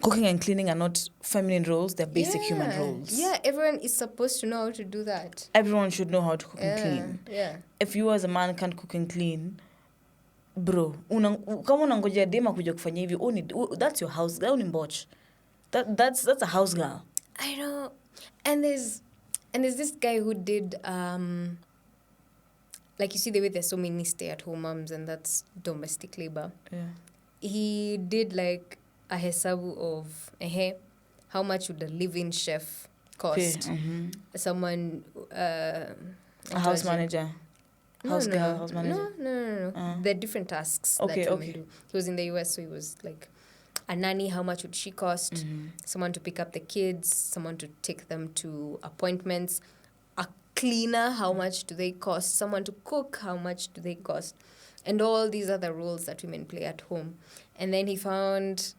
cooking and cleaning are not feminine roles; they're basic human roles. Yeah, everyone is supposed to know how to do that. Everyone should know how to cook and clean. Yeah. If you as a man can't cook and clean, bro, kama unangojea dema kuja kufanya hivi, that's your house. That mboch. That's a house girl. I know. And there's this guy who did like, you see the way there's so many stay-at-home moms, and that's domestic labor. Yeah. He did like a hesabu of how much would a live-in chef cost? Someone a house manager. House girl, house manager. No. There are different tasks that women do. He was in the US, so he was like, a nanny, how much would she cost? Someone to pick up the kids, someone to take them to appointments. A cleaner, how much do they cost? Someone to cook, how much do they cost? And all these other roles that women play at home. And then he found,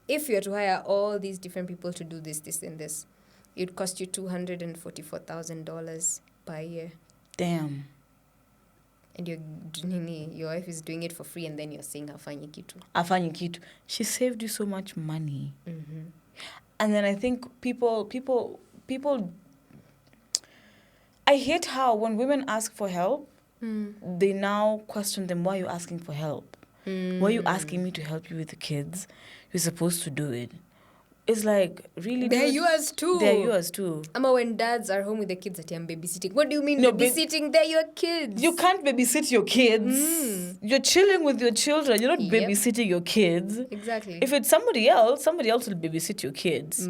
if you had to hire all these different people to do this, this, and this, it would cost you $244,000 per year. Damn. And your wife is doing it for free, and then you're saying hafanyi kitu. She saved you so much money. And then I think people I hate how when women ask for help, they now question them, why are you asking for help? Why are you asking me to help you with the kids? You're supposed to do it. It's like, really? They're yours too. Ama when dads are home with the kids that I'm babysitting. What do you mean babysitting? They're your kids. You can't babysit your kids. You're chilling with your children. You're not babysitting your kids. Exactly. If it's somebody else will babysit your kids.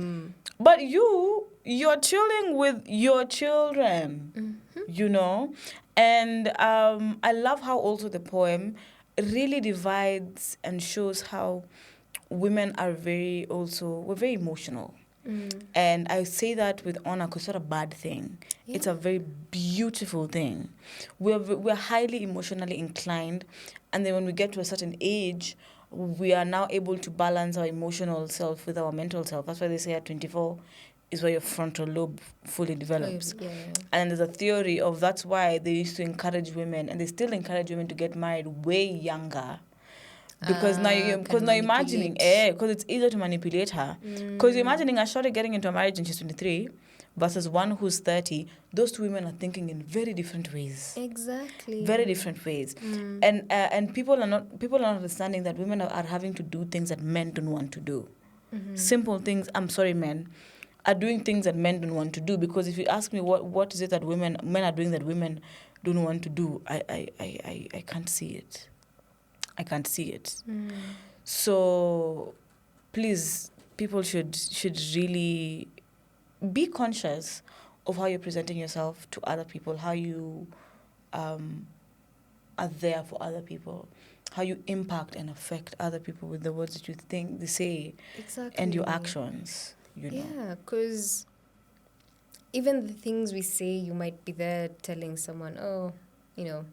But you're chilling with your children, you know? And I love how also the poem really divides and shows how women are we're very emotional. And I say that with honor because it's not a bad thing. Yeah. It's a very beautiful thing. We're highly emotionally inclined, and then when we get to a certain age, we are now able to balance our emotional self with our mental self. That's why they say at 24 is where your frontal lobe fully develops. Yeah. And there's a theory of that's why they used to encourage women, and they still encourage women to get married way younger. Because now imagining, because it's easier to manipulate her. Because you're imagining a shorty getting into a marriage and she's 23 versus one who's 30. Those two women are thinking in very different ways. Exactly. Very different ways. And people are not understanding that women are having to do things that men don't want to do. Simple things. I'm sorry, men are doing things that men don't want to do. Because if you ask me what is it that men are doing that women don't want to do, I can't see it. I can't see it. So please, people should really be conscious of how you're presenting yourself to other people, how you are there for other people, how you impact and affect other people with the words that you think they say. Exactly. And your actions, you know. Yeah, because even the things we say, you might be there telling someone, you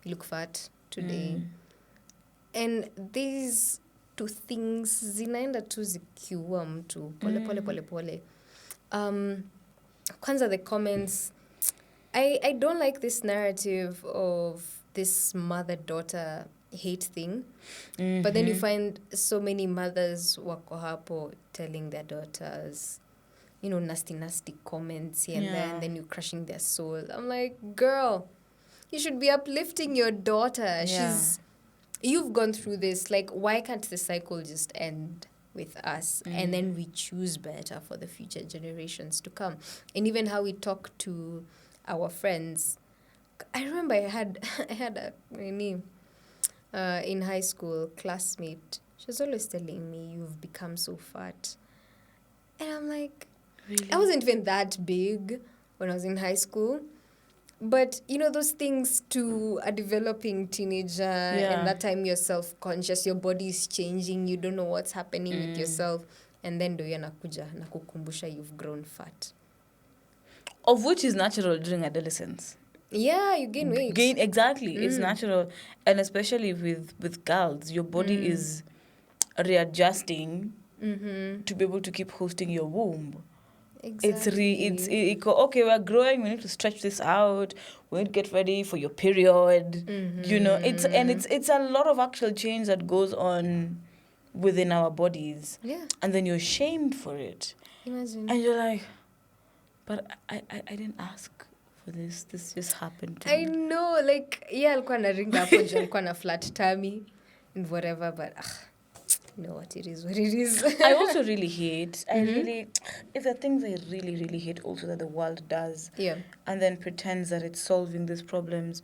look fat today. And these two things zinaenda tu zikiua mtu pole. Kwanza the comments, I don't like this narrative of this mother-daughter hate thing. But then you find so many mothers wako hapo telling their daughters, nasty comments here and there, and then you're crushing their soul. I'm like, girl, you should be uplifting your daughter. You've gone through this. Like, why can't the cycle just end with us? And then we choose better for the future generations to come. And even how we talk to our friends. I remember I had in high school, classmate. She was always telling me, you've become so fat. And I'm like, really? I wasn't even that big when I was in high school. But, those things to a developing teenager, and that time you're self-conscious, your body is changing, you don't know what's happening with yourself, and then do nakuja nakukumbusha you've grown fat. Of which is natural during adolescence. Yeah, you gain weight. Exactly. It's natural. And especially with girls, your body is readjusting to be able to keep hosting your womb. Exactly. Okay, we're growing, we need to stretch this out, we need to get ready for your period. It's a lot of actual change that goes on within our bodies. Yeah. And then you're shamed for it. Imagine. And you're like, but I didn't ask for this. This just happened to I me. know, like, yeah, alikuwa na ring hapo juu, alikuwa na flat tummy and whatever, but you know what, it is what it is. I also really hate, it's the things I really, really hate also that the world does. Yeah. And then pretends that it's solving these problems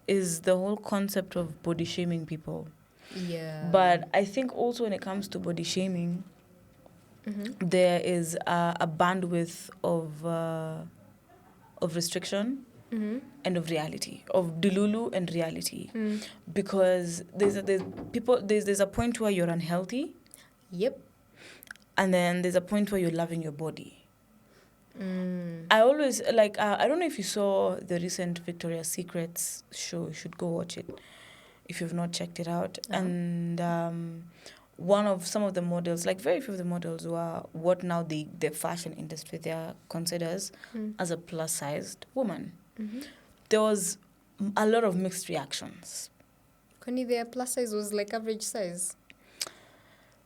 is the whole concept of body shaming people. Yeah. But I think also when it comes to body shaming, there is a bandwidth of restriction and of reality, of delulu and reality, because there's a point where you're unhealthy. Yep. And then there's a point where you're loving your body. I always I don't know if you saw the recent Victoria's Secrets show. You should go watch it if you've not checked it out. And some of the models, like very few of the models, were what now the fashion industry there considers as a plus-sized woman. There was a lot of mixed reactions. Kwani their plus size was like average size?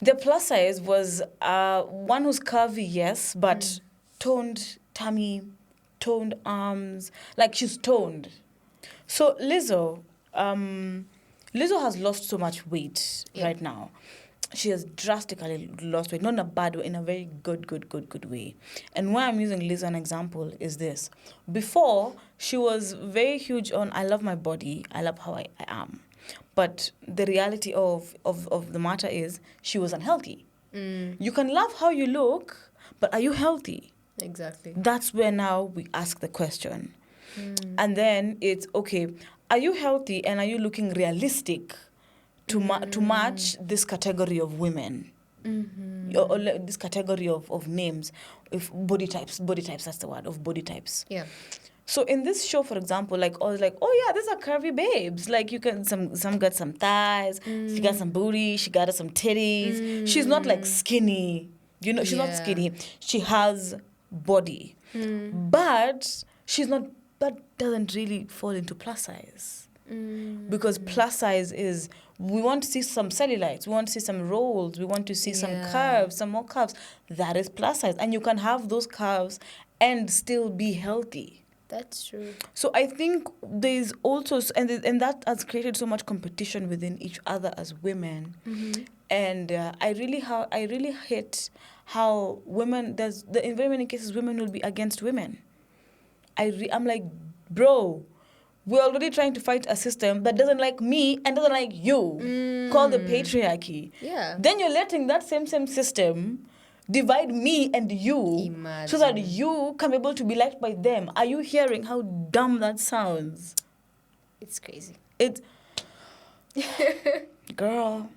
The plus size was one who's curvy, yes, but toned tummy, toned arms, like she's toned. So Lizzo has lost so much weight right now. She has drastically lost weight, not in a bad way, in a very good way. And why I'm using Lizzo as an example is this. Before, she was very huge on, I love my body, I love how I am. But the reality of the matter is she was unhealthy. You can love how you look, but are you healthy? Exactly. That's where now we ask the question. And then it's, okay, are you healthy and are you looking realistic to match this category of women? Or this category of names, if body types, that's the word, of body types. Yeah. So in this show, for example, I was like, oh yeah, these are curvy babes. Like you can, some got some thighs, she got some booty, she got some titties. She's not like skinny, she's not skinny. She has body, but she's not. That doesn't really fall into plus size, because plus size is, we want to see some cellulites, we want to see some rolls, we want to see some curves, some more curves. That is plus size, and you can have those curves and still be healthy. That's true. So I think there's also, and that has created so much competition within each other as women. And I really hate how women, in very many cases, women will be against women. I'm like, bro, we're already trying to fight a system that doesn't like me and doesn't like you, called the patriarchy. Yeah. Then you're letting that same system divide me and you. Imagine. So that you can be able to be liked by them. Are you hearing how dumb that sounds? It's crazy. Girl,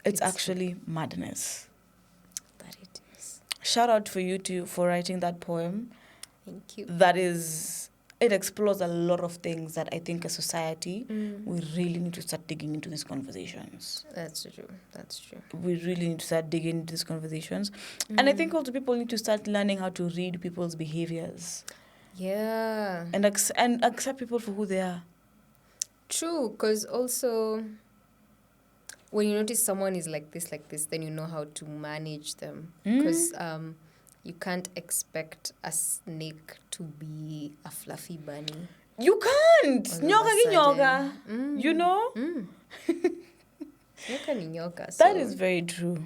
it's actually madness. That it is. Shout out for you for writing that poem. Thank you. It explores a lot of things that I think as society, we really need to start digging into these conversations. That's true. We really need to start digging into these conversations. And I think also people need to start learning how to read people's behaviors. Yeah. And accept people for who they are. True, because also when you notice someone is like this, then you know how to manage them. Because you can't expect a snake to be a fluffy bunny. You can't. Nyoka ki nyoka. You know? Nyoka ni nyoka. That is very true.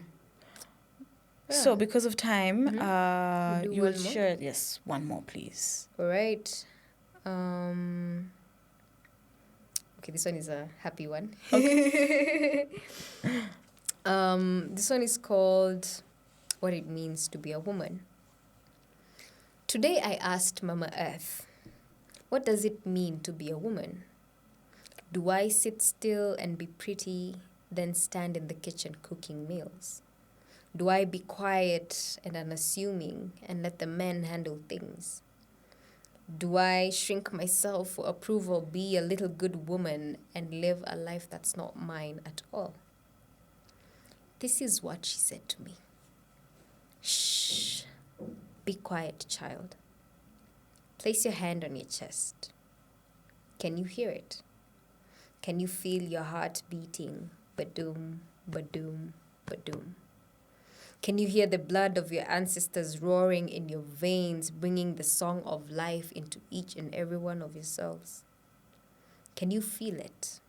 Yeah. So because of time, you will share. Yes, one more, please. All right. Okay, this one is a happy one. Okay. This one is called What It Means to Be a Woman. Today I asked Mama Earth, what does it mean to be a woman? Do I sit still and be pretty, then stand in the kitchen cooking meals? Do I be quiet and unassuming and let the men handle things? Do I shrink myself for approval, be a little good woman, and live a life that's not mine at all? This is what she said to me. Shh. Be quiet, child. Place your hand on your chest. Can you hear it? Can you feel your heart beating? Ba-doom, ba-doom, ba-doom. Can you hear the blood of your ancestors roaring in your veins, bringing the song of life into each and every one of yourselves? Can you feel it?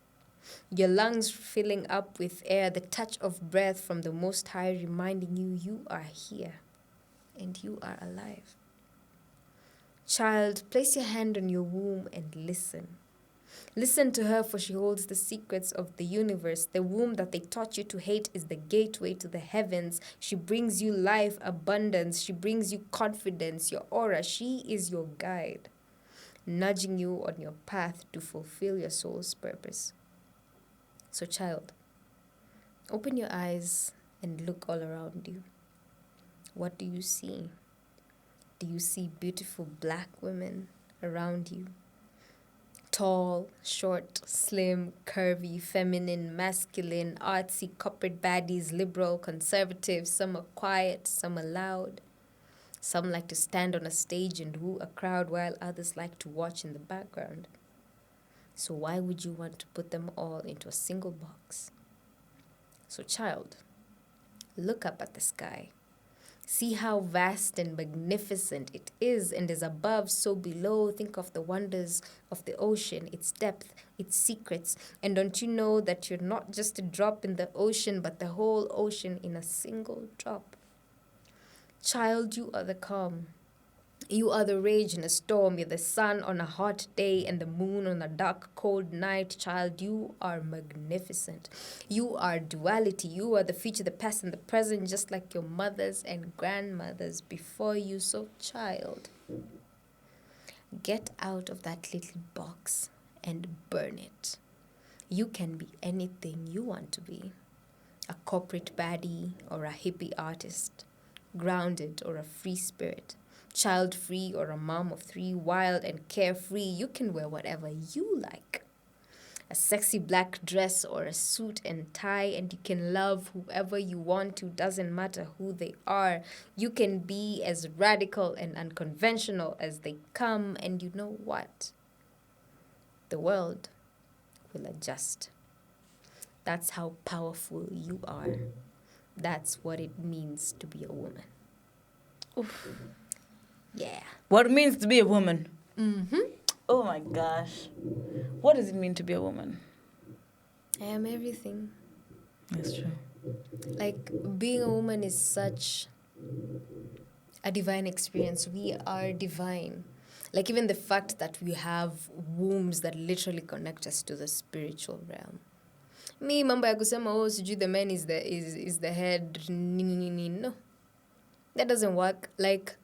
Your lungs filling up with air, the touch of breath from the Most High reminding you are here and you are alive. Child, place your hand on your womb and listen. Listen to her, for she holds the secrets of the universe. The womb that they taught you to hate is the gateway to the heavens. She brings you life, abundance. She brings you confidence, your aura. She is your guide, nudging you on your path to fulfill your soul's purpose. So, child, open your eyes and look all around you. What do you see? Do you see beautiful black women around you? Tall, short, slim, curvy, feminine, masculine, artsy, corporate baddies, liberal, conservative. Some are quiet, some are loud. Some like to stand on a stage and woo a crowd, while others like to watch in the background. So why would you want to put them all into a single box? So, child, look up at the sky. See how vast and magnificent it is, and as above, so below. Think of the wonders of the ocean, its depth, its secrets. And don't you know that you're not just a drop in the ocean, but the whole ocean in a single drop? Child, you are the calm. You are the rage in a storm. You're the sun on a hot day and the moon on a dark, cold night. Child, you are magnificent. You are duality. You are the future, the past, and the present, just like your mothers and grandmothers before you. So, child, get out of that little box and burn it. You can be anything you want to be. A corporate baddie or a hippie artist. Grounded or a free spirit. Child-free or a mom of three, wild and carefree. You can wear whatever you like. A sexy black dress or a suit and tie, and you can love whoever you want to, doesn't matter who they are. You can be as radical and unconventional as they come, and you know what? The world will adjust. That's how powerful you are. That's what it means to be a woman. Oof. Yeah. What it means to be a woman. Mm-hmm. Oh my gosh. What does it mean to be a woman? I am everything. That's true. Like, being a woman is such a divine experience. We are divine. Like, even the fact that we have wombs that literally connect us to the spiritual realm. Me, mambo ya kusema, oh, sijui the man is the head. No. That doesn't work. Like,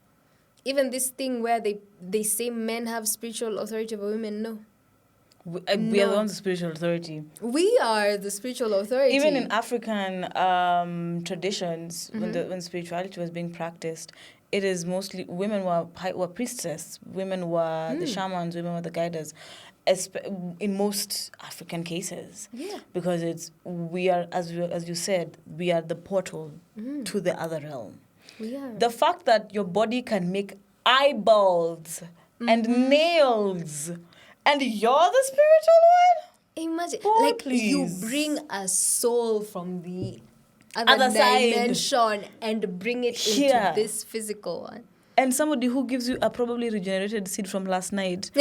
even this thing where they say men have spiritual authority over women, no. We are the ones with spiritual authority. We are the spiritual authority. Even in African traditions, when spirituality was being practiced, it is mostly women were priestesses, women were the shamans, women were the guiders, in most African cases. Yeah. Because we are, as you said, we are the portal to the other realm. We are. The fact that your body can make eyeballs and nails, and you're the spiritual one? Imagine, Boy, like, please. you bring a soul from the Other side. dimension and bring it Here. into this physical one. And somebody who gives you a probably regenerated seed from last night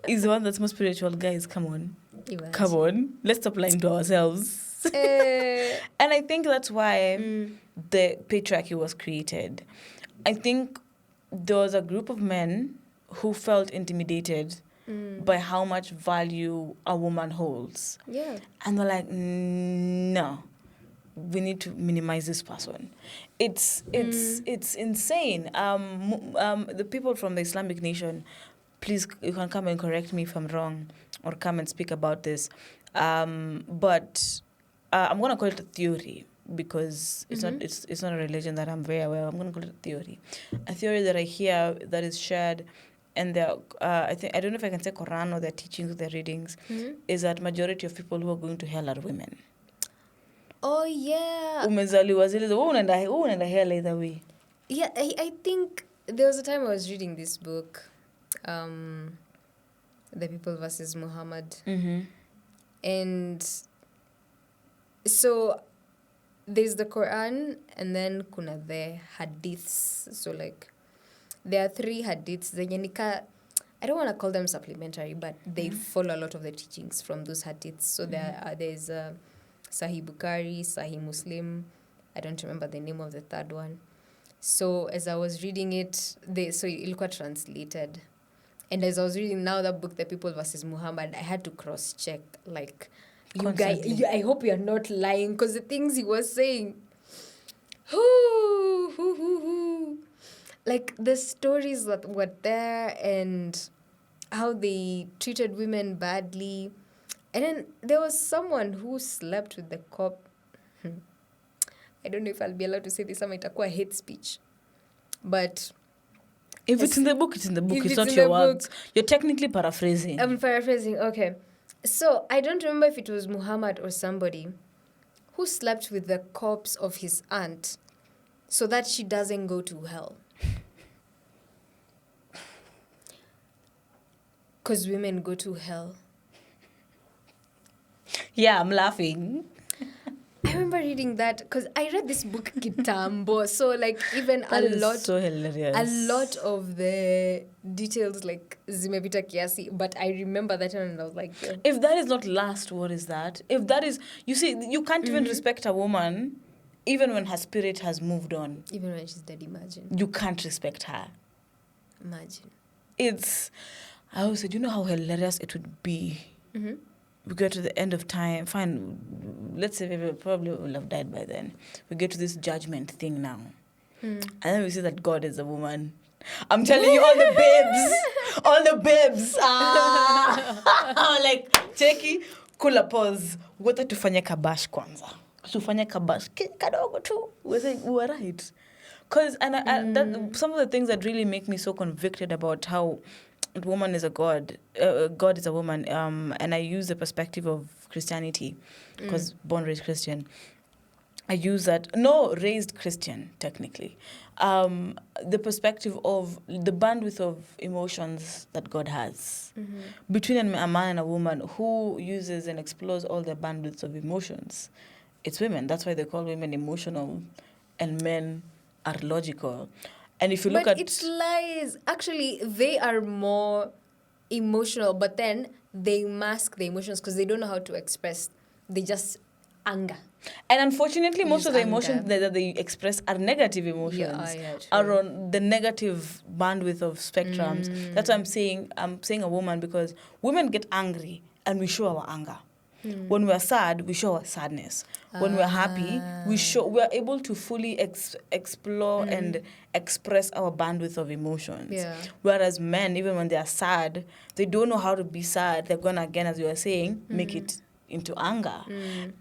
is the one that's more spiritual. Guys, come on. Imagine. Come on. Let's stop lying to ourselves. And I think that's why the patriarchy was created. I think there was a group of men who felt intimidated by how much value a woman holds. Yeah. And they're like, no, we need to minimize this person. It's insane. The people from the Islamic nation, please, you can come and correct me if I'm wrong, or come and speak about this. But I'm gonna call it a theory because it's not a religion that I'm very aware of. I'm gonna call it a theory that I hear that is shared. And I don't know if I can say Quran or their teachings or their readings, is that majority of people who are going to hell are women. Oh, yeah. Umezaliwa zile unaenda hell either way. Yeah, I think there was a time I was reading this book, The People versus Muhammad. Mm-hmm. And so there's the Quran and then kuna the hadiths. So like there are 3 hadiths. I don't want to call them supplementary, but they follow a lot of the teachings from those hadiths. So there's Sahih Bukhari, Sahih Muslim. I don't remember the name of the third one. So as I was reading it, so ilikuwa translated. And as I was reading now that book, The People versus Muhammad, I had to cross-check. Like, you guys, I hope you're not lying, because the things he was saying, like the stories that were there and how they treated women badly. And then there was someone who slept with the cop. I don't know if I'll be allowed to say this, itakuwa hate speech. But if it's in the book, it's in the book. It's not your words. You're technically paraphrasing. I'm paraphrasing, okay. So I don't remember if it was Muhammad or somebody who slept with the corpse of his aunt so that she doesn't go to hell. Because women go to hell. Yeah, I'm laughing. I remember reading that because I read this book Kitambo. So like even so hilarious. A lot of the details like zimepita kiasi, but I remember that one and I was like, yeah. If that is not lust, what is that? If that is, you see, you can't even respect a woman even when her spirit has moved on. Even when she's dead, imagine. You can't respect her. Imagine. I always said, you know how hilarious it would be. Mm-hmm. We get to the end of time. Fine, let's say we probably will have died by then. We get to this judgment thing now. And then we see that God is a woman. I'm telling you, all the babes. Like, cheki, kula pause. Wote tufanye kabash kwanza. Tufanye kabash. Kadogo tu. We're saying, we're right. Because some of the things that really make me so convicted about how woman is a god, God is a woman, and I use the perspective of Christianity because born raised Christian. I use that raised Christian technically, the perspective of the bandwidth of emotions that God has between a man and a woman who uses and explores all the bandwidths of emotions. It's women. That's why they call women emotional, and men are logical. And if you look But it's lies. Actually, they are more emotional, but then they mask the emotions because they don't know how to express. They just anger. And unfortunately, most of the emotions that they express are negative emotions, are on the negative bandwidth of spectrums. That's why I'm saying a woman, because women get angry and we show our anger. When we're sad, we show our sadness. When we're happy, we're able to fully explore and express our bandwidth of emotions. Yeah. Whereas men, even when they are sad, they don't know how to be sad. They're gonna, again, as you were saying, make it into anger.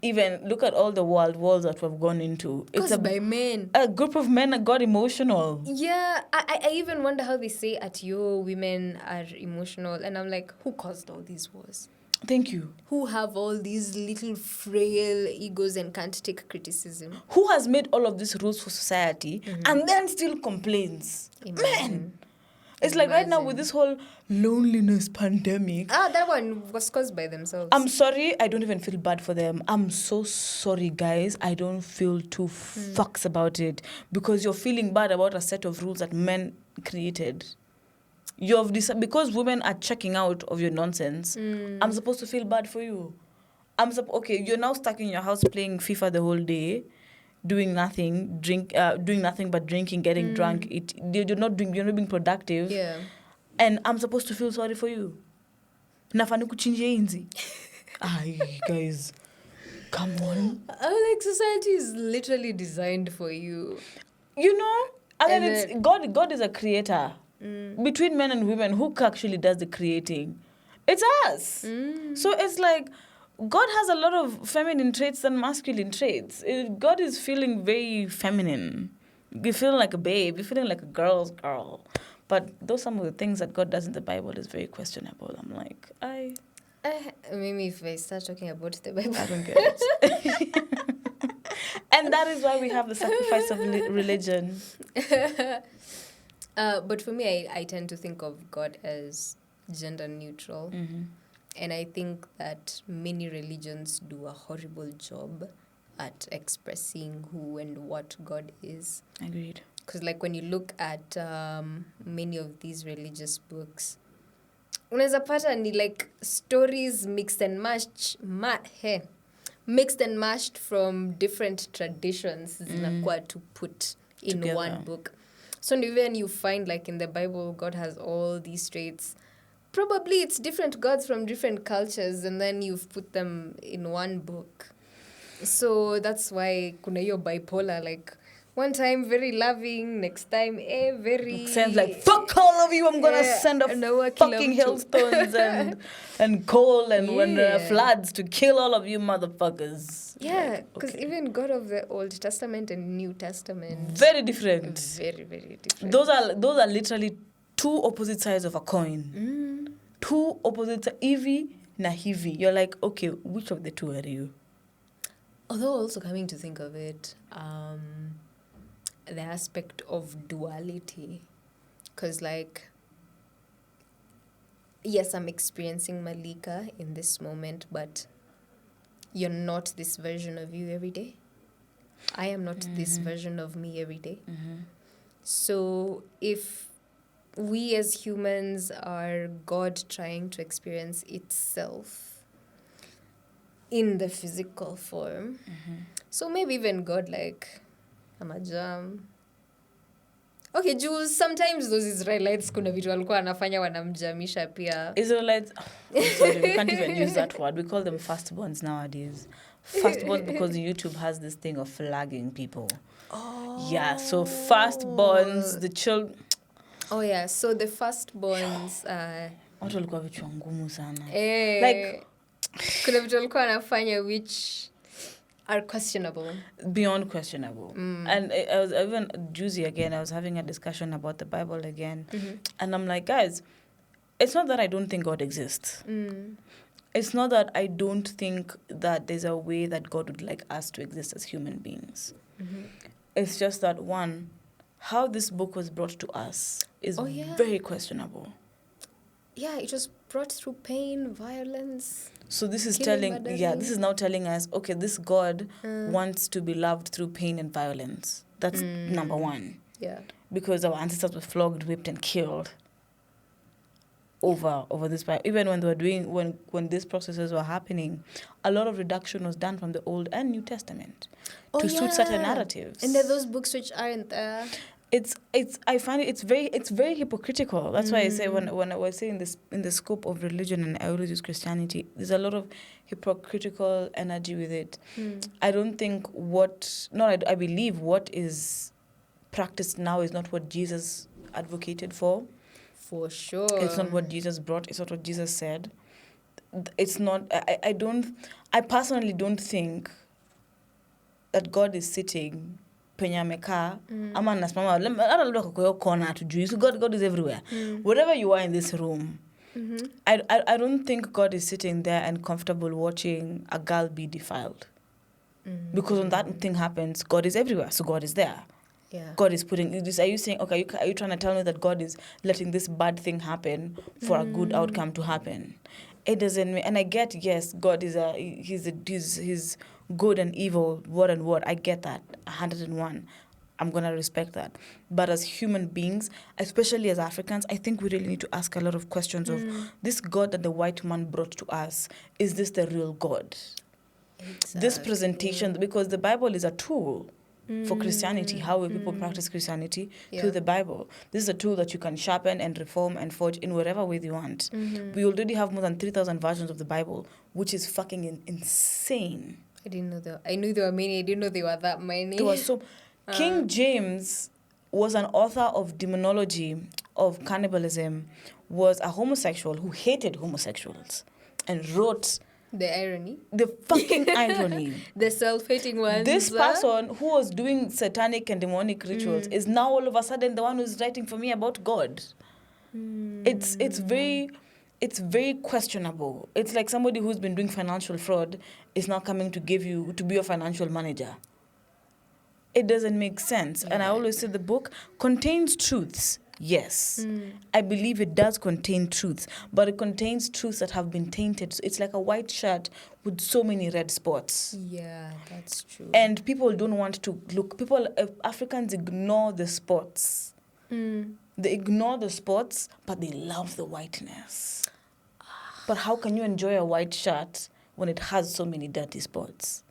Even look at all the wars that we've gone into. It's by men. A group of men that got emotional. Yeah, I even wonder how they say women are emotional, and I'm like, who caused all these wars? Thank you. Who have all these little frail egos and can't take criticism? Who has made all of these rules for society and then still complains? Man! It's like right now with this whole loneliness pandemic. That one was caused by themselves. I'm sorry, I don't even feel bad for them. I'm so sorry, guys. I don't feel two fucks about it, because you're feeling bad about a set of rules that men created. Because women are checking out of your nonsense, I'm supposed to feel bad for you. Okay, you're now stuck in your house playing FIFA the whole day, doing nothing but drinking, getting drunk. You're not being productive. Yeah. And I'm supposed to feel sorry for you. Nafani kuchinjia inzi. Guys, come on. Like society is literally designed for you. You know, it's God is a creator. Between men and women, who actually does the creating? It's us. So it's like God has a lot of feminine traits and masculine traits. God is feeling very feminine. You're feeling like a babe. You're feeling like a girl's girl. But those some of the things that God does in the Bible is very questionable. I'm like, maybe if I start talking about the Bible, I don't get it. And that is why we have the sacrifice of religion. But for me, I tend to think of God as gender neutral. Mm-hmm. And I think that many religions do a horrible job at expressing who and what God is. Agreed. Because, like, when you look at many of these religious books, unaweza pata ni like stories mixed and mashed from different traditions zinakuwa to put in Together. one book. So even you find, like, in the Bible, God has all these traits. Probably it's different gods from different cultures, and then you've put them in one book. So that's why kuna hiyo bipolar, like, one time very loving, next time very... Sounds like, fuck all of you, I'm gonna send a fucking hailstones and coal and when floods to kill all of you motherfuckers. Yeah, because even God of the Old Testament and New Testament... Very different. Very, very different. Those are literally two opposite sides of a coin. Two opposite, hivi na hivi. You're like, okay, which of the two are you? Although also coming to think of it, the aspect of duality, because, like, yes, I'm experiencing Malika in this moment, but you're not this version of you every day. I am not this version of me every day. So if we as humans are God trying to experience itself in the physical form, so maybe even God, like, I'm a jam. Okay, Jews, sometimes those Israelites kuna vitu walikuwa wanafanya wanamjamisha pia. Israelites, sorry, we can't even use that word. We call them firstborns nowadays. Firstborns because YouTube has this thing of flagging people. Oh. Yeah, so firstborns, the children... Oh yeah, so the firstborns... watu walikuwa vichwa ngumu sana. Like, kuna vitu walikuwa wanafanya which... are questionable. Beyond questionable. And I was even juicy again. I was having a discussion about the Bible again. And I'm like, guys, it's not that I don't think God exists. It's not that I don't think that there's a way that God would like us to exist as human beings. It's just that, one, how this book was brought to us is very questionable. Yeah, it was brought through pain, violence. So this is this is now telling us, okay, this God wants to be loved through pain and violence. That's number one. Yeah. Because our ancestors were flogged, whipped, and killed over this. Even when they were doing, when these processes were happening, a lot of reduction was done from the Old and New Testament to suit certain narratives. And there are those books which aren't there. I find it's very hypocritical. That's why I say when I was saying this in the scope of religion, and I always use Christianity, there's a lot of hypocritical energy with it. I don't think I believe what is practiced now is not what Jesus advocated for. For sure. It's not what Jesus brought. It's not what Jesus said. It's not. I personally don't think that God is sitting penye amekaa ama anasimama labda kwa hiyo kona tujui. So God is everywhere. Wherever you are in this room, I don't think God is sitting there and comfortable watching a girl be defiled. Because when that thing happens, God is everywhere. So God is there. Yeah. God is putting this. Are you saying, okay, are you trying to tell me that God is letting this bad thing happen for a good outcome to happen? It doesn't mean, and I get, yes, God is he's good and evil, word and word. I get that, 101. I'm going to respect that. But as human beings, especially as Africans, I think we really need to ask a lot of questions of this God that the white man brought to us, is this the real God? Exactly. This presentation, because the Bible is a tool for Christianity, how will people practice Christianity through the Bible. This is a tool that you can sharpen and reform and forge in whatever way you want. We already have more than 3,000 versions of the Bible, which is fucking insane. I didn't know that. I knew there were many. I didn't know there were that many. There were so... King James was an author of demonology, of cannibalism, was a homosexual who hated homosexuals and wrote... The irony. The fucking irony. The self-hating ones. This person who was doing satanic and demonic rituals is now all of a sudden the one who's writing for me about God. It's very questionable. It's like somebody who's been doing financial fraud is now coming to be your financial manager. It doesn't make sense. Yeah. And I always say the book contains truths Yes. I believe it does contain truths, but it contains truths that have been tainted. So it's like a white shirt with so many red spots. Yeah, that's true. And people don't want to look. Africans ignore the spots. They ignore the spots, but they love the whiteness. But how can you enjoy a white shirt when it has so many dirty spots?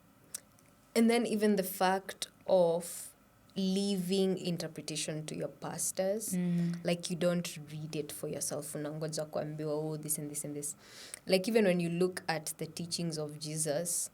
And then even the fact of leaving interpretation to your pastors, like you don't read it for yourself. Unangoja kuambiwa, oh, this and this and this. Like even when you look at the teachings of Jesus,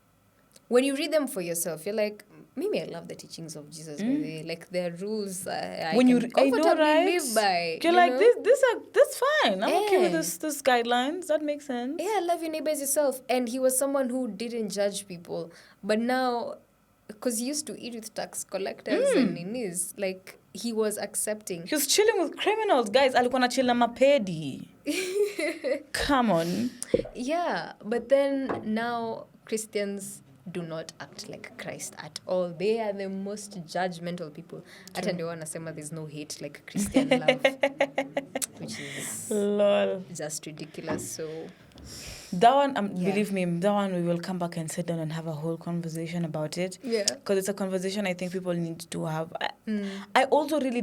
when you read them for yourself, you're like, maybe I love the teachings of Jesus. Like their rules, I When can you comfortably live by. You're you like, know? that's fine. I'm okay with Yeah. this guidelines. That makes sense. Yeah, love your neighbor as yourself. And he was someone who didn't judge people. But now, because he used to eat with tax collectors and ninis, like, he was accepting. He was chilling with criminals, guys. Alikuwa na chill na mapedi. Come on. Yeah, but then now Christians do not act like Christ at all. They are the most judgmental people. Hata ndio wanasema there's no hate like Christian love, which is Lol. just ridiculous. So That one, believe me, that one we will come back and sit down and have a whole conversation about it. yeah, Because it's a conversation I think people need to have. I also really,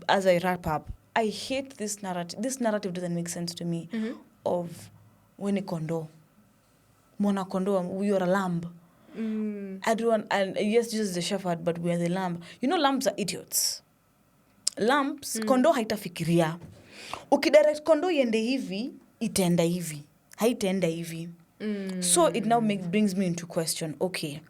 as I wrap up, I hate this narrative. This narrative doesn't make sense to me of when a condo. Mona kondo, we are a lamb. Everyone, and yes, Jesus is the shepherd, but we are the lamb. You know, lambs are idiots. Lambs, kondo haitafikiria. Ukidirect kondo iende hivi, itaenda hivi. Haitaenda hivi. So it now brings me into question, okay,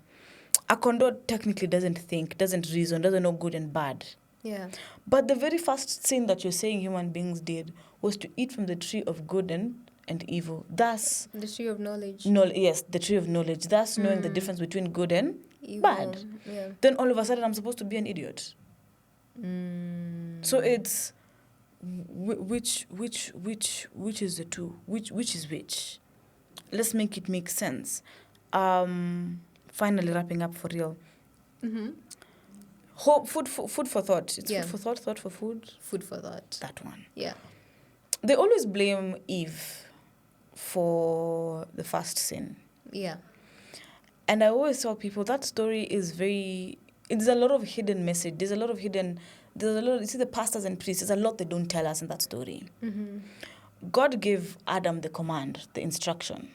a kondo technically doesn't think, doesn't reason, doesn't know good and bad. yeah, But the very first sin that you're saying human beings did was to eat from the tree of good and evil. Thus, the tree of knowledge. yes, the tree of knowledge. Thus, knowing the difference between good and Evil. bad. Yeah. Then all of a sudden, I'm supposed to be an idiot. So it's which is the two? Which is which? Let's make it make sense. Finally, wrapping up for real. Food for thought. It's Yeah. food for thought. Thought for food. Food for thought. That one. Yeah. They always blame Eve for the first sin. Yeah. And I always tell people that story is it's a lot of hidden message. There's a lot, you see the pastors and priests, there's a lot they don't tell us in that story. God gave Adam the command, the instruction.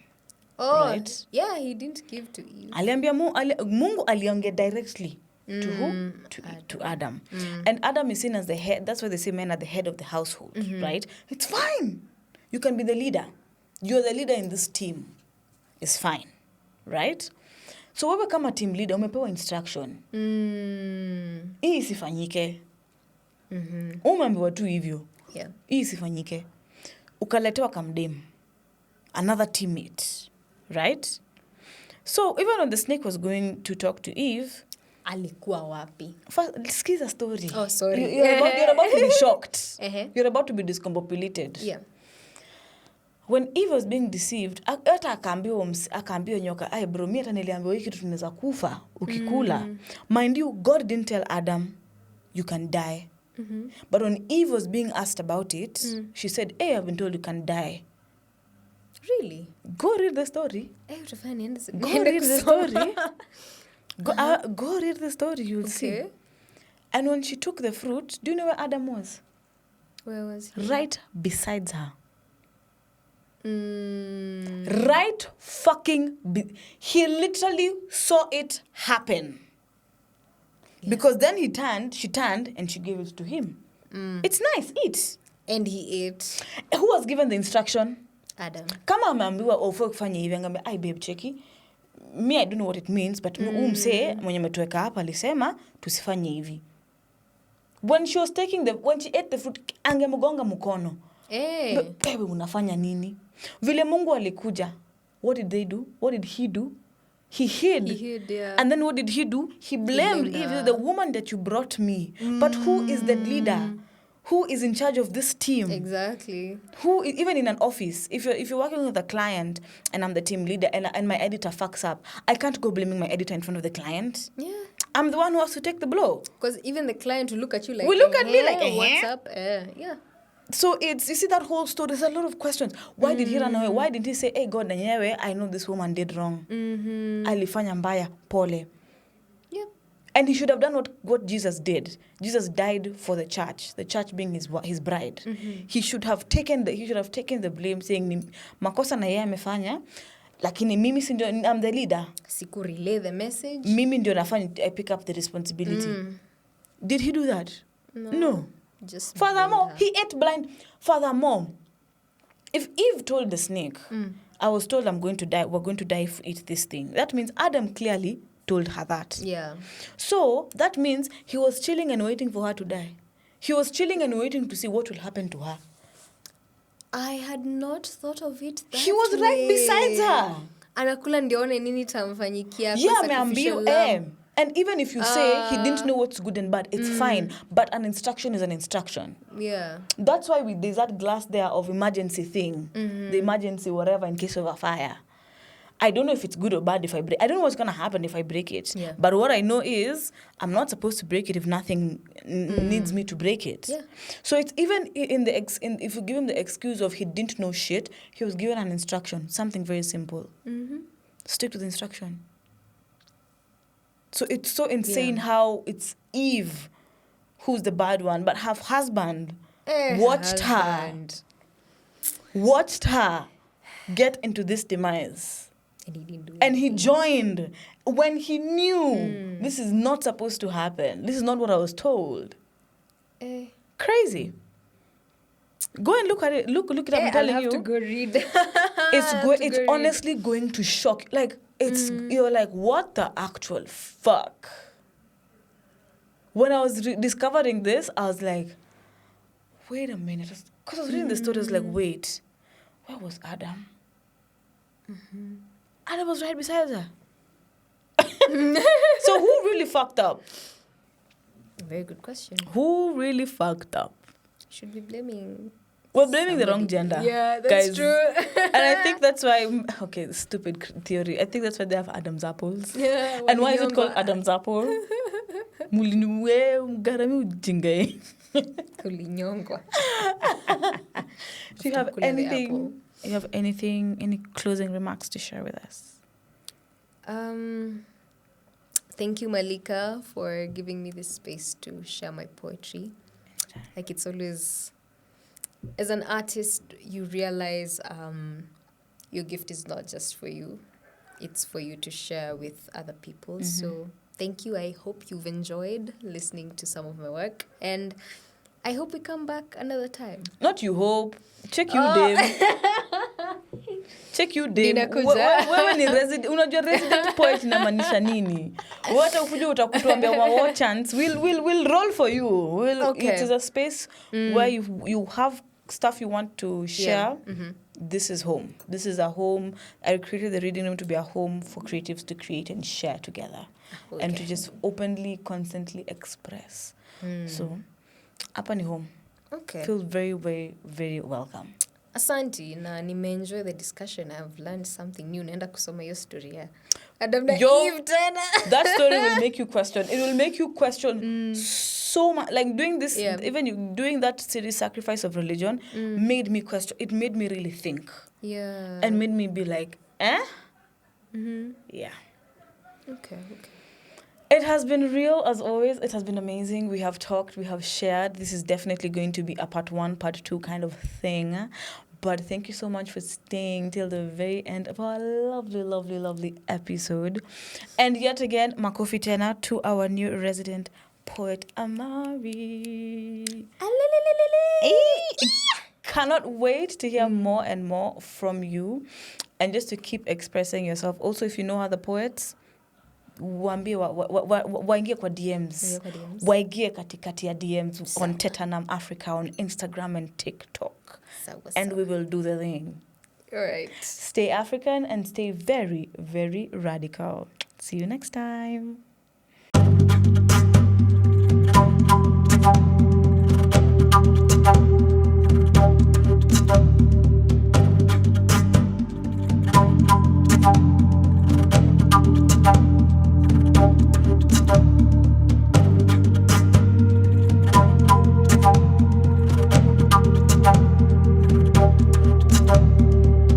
Oh, Right? yeah, he didn't give to Eve. Aliambia Mungu aliongea directly to who? To Adam. And Adam is seen as the head. That's why they say men are the head of the household, right? It's fine. You can be the leader. You're the leader in this team. It's fine, right? So wewe kama team leader umepewa instruction. Hii isifanyike. Umeambiwa tu hivyo. Yeah. Hii isifanyike. Ukaletewa kamdem. Another teammate, right? So even when the snake was going to talk to Eve, Alikuwa wapi? first, skiza story. Oh, sorry. You're about to be shocked. Uh-huh. You're about to be discombobulated. Yeah. When Eve was being deceived, hata akaambiwa nyoka, "Ai bro, mimi hata niliambiwa hiki kitu tunaweza kufa ukikula." Mind you, God didn't tell Adam, "You can die." But when Eve was being asked about it, she said, "Hey, I've been told you can die." Really? Go read the story. Go Go read the story. Go read the story, you'll see. Okay. And when she took the fruit, do you know where Adam was? Where was he? Right besides her. Right fucking... he literally saw it happen. Yeah. Because then she turned and she gave it to him. It's nice, eat. And he ate. Who was given the instruction? Adam. Kama ameambiwa ofo kufanya hivi, angambe, "Ai babe, cheki. Me, I don't know what it means, but mse mwenye metuweka hapa alisema tusifanye hivi." When she ate the fruit, angemgonga mkono. Hey. Wewe unafanya nini? Vile Mungu alikuja, what did they do? What did he do? He hid. Yeah. And then what did he do? He blamed Eve, the woman that you brought me. But who is the leader? who is in charge of this team? Exactly. Who, even in an office, if you're working with a client and I'm the team leader and my editor fucks up, I can't go blaming my editor in front of the client. Yeah. I'm the one who has to take the blow. Because even the client will look at you like, will look at me like, what's up? Yeah. So it's, you see that whole story, there's a lot of questions. Why did he run away? Why didn't he say, hey, God, nanyewe, I know this woman did wrong. Alifanya mbaya, pole. Yeah. And he should have done what Jesus did. Jesus died for the church being his bride. He should have taken the blame, saying, makosa na yeye amefanya, lakini mimi si ndio, I'm the leader. Siku relay the message. Mimi ndio nafanya, I pick up the responsibility. Did he do that? No. Just furthermore, he ate blind. Furthermore, if Eve told the snake, I was told I'm going to die, we're going to die if we eat this thing, that means Adam clearly told her that. Yeah. So that means he was chilling and waiting for her to die. He was chilling and waiting to see what will happen to her. I had not thought of it that He was right beside her. Anakula ndione nini tamfanyikia. Yeah, ameambiwa. And even if you say he didn't know what's good and bad, it's fine. But an instruction is an instruction. Yeah. That's why there's that glass there of emergency thing. The emergency whatever in case of a fire. I don't know if it's good or bad if I break. I don't know what's going to happen if I break it. Yeah. But what I know is I'm not supposed to break it if nothing needs me to break it. Yeah. So it's even if you give him the excuse of he didn't know shit, he was given an instruction, something very simple. Stick to the instruction. So it's so insane how it's Eve who's the bad one, but her husband watched her get into this demise. And he didn't do And he joined when he knew this is not supposed to happen. This is not what I was told. Crazy. Go and look at it. Look it up. I'm telling you. I'll have to go read. It's honestly going to shock. Like, you're like, what the actual fuck? When I was discovering this, I was like, wait a minute. Because I was reading the story, I was like, wait, where was Adam? Adam was right beside her. So who really fucked up? Very good question. Who really fucked up? Should be blaming. We're blaming the wrong gender. Yeah, that's guys. true. And I think that's why, stupid theory. I think that's why they have Adam's apples. Yeah. And why is it called Adam's apple? Mulinuwe mgarami ujinga. Kulinyongwa. Do you have anything? Any closing remarks to share with us? Thank you, Malika, for giving me this space to share my poetry. Like, it's always, as an artist, you realize your gift is not just for you. It's for you to share with other people. So thank you. I hope you've enjoyed listening to some of my work. And I hope we come back another time. Not you hope. Check you, Dave. Check you, Dave. Wewe ni resident. Unajua resident poet inamaanisha nini? Wata ukuja utakutuambia one chance. We'll roll for you. Okay. It is a space where you have stuff you want to share. Yeah. This is home. This is a home. I created the reading room to be a home for creatives to create and share together. Okay. And to just openly, constantly express. So, hapa ni home. Okay. Feel very, very, very welcome. Asante, na nimeenjoy the discussion. I've learned something new. Naenda kusoma hiyo story ya Adam na Eve tena. That story will make you question. It will make you question so much. Like doing this, even you doing that series, Sacrifice of Religion, made me question. It made me really think. Yeah. And made me be like, Yeah. Okay. It has been real, as always. It has been amazing. We have talked, we have shared. This is definitely going to be a part 1, part 2 kind of thing. But thank you so much for staying till the very end of our lovely, lovely, lovely episode. And yet again, makofi tena to our new resident poet, A.Amari. Cannot wait to hear more and more from you. And just to keep expressing yourself. Also, if you know other poets, waambie waingie kwa DMs. Waingie katikati ya DMs on Tetanam Africa, on Instagram and TikTok. And we will do the thing. All right. Stay African and stay very, very radical. See you next time.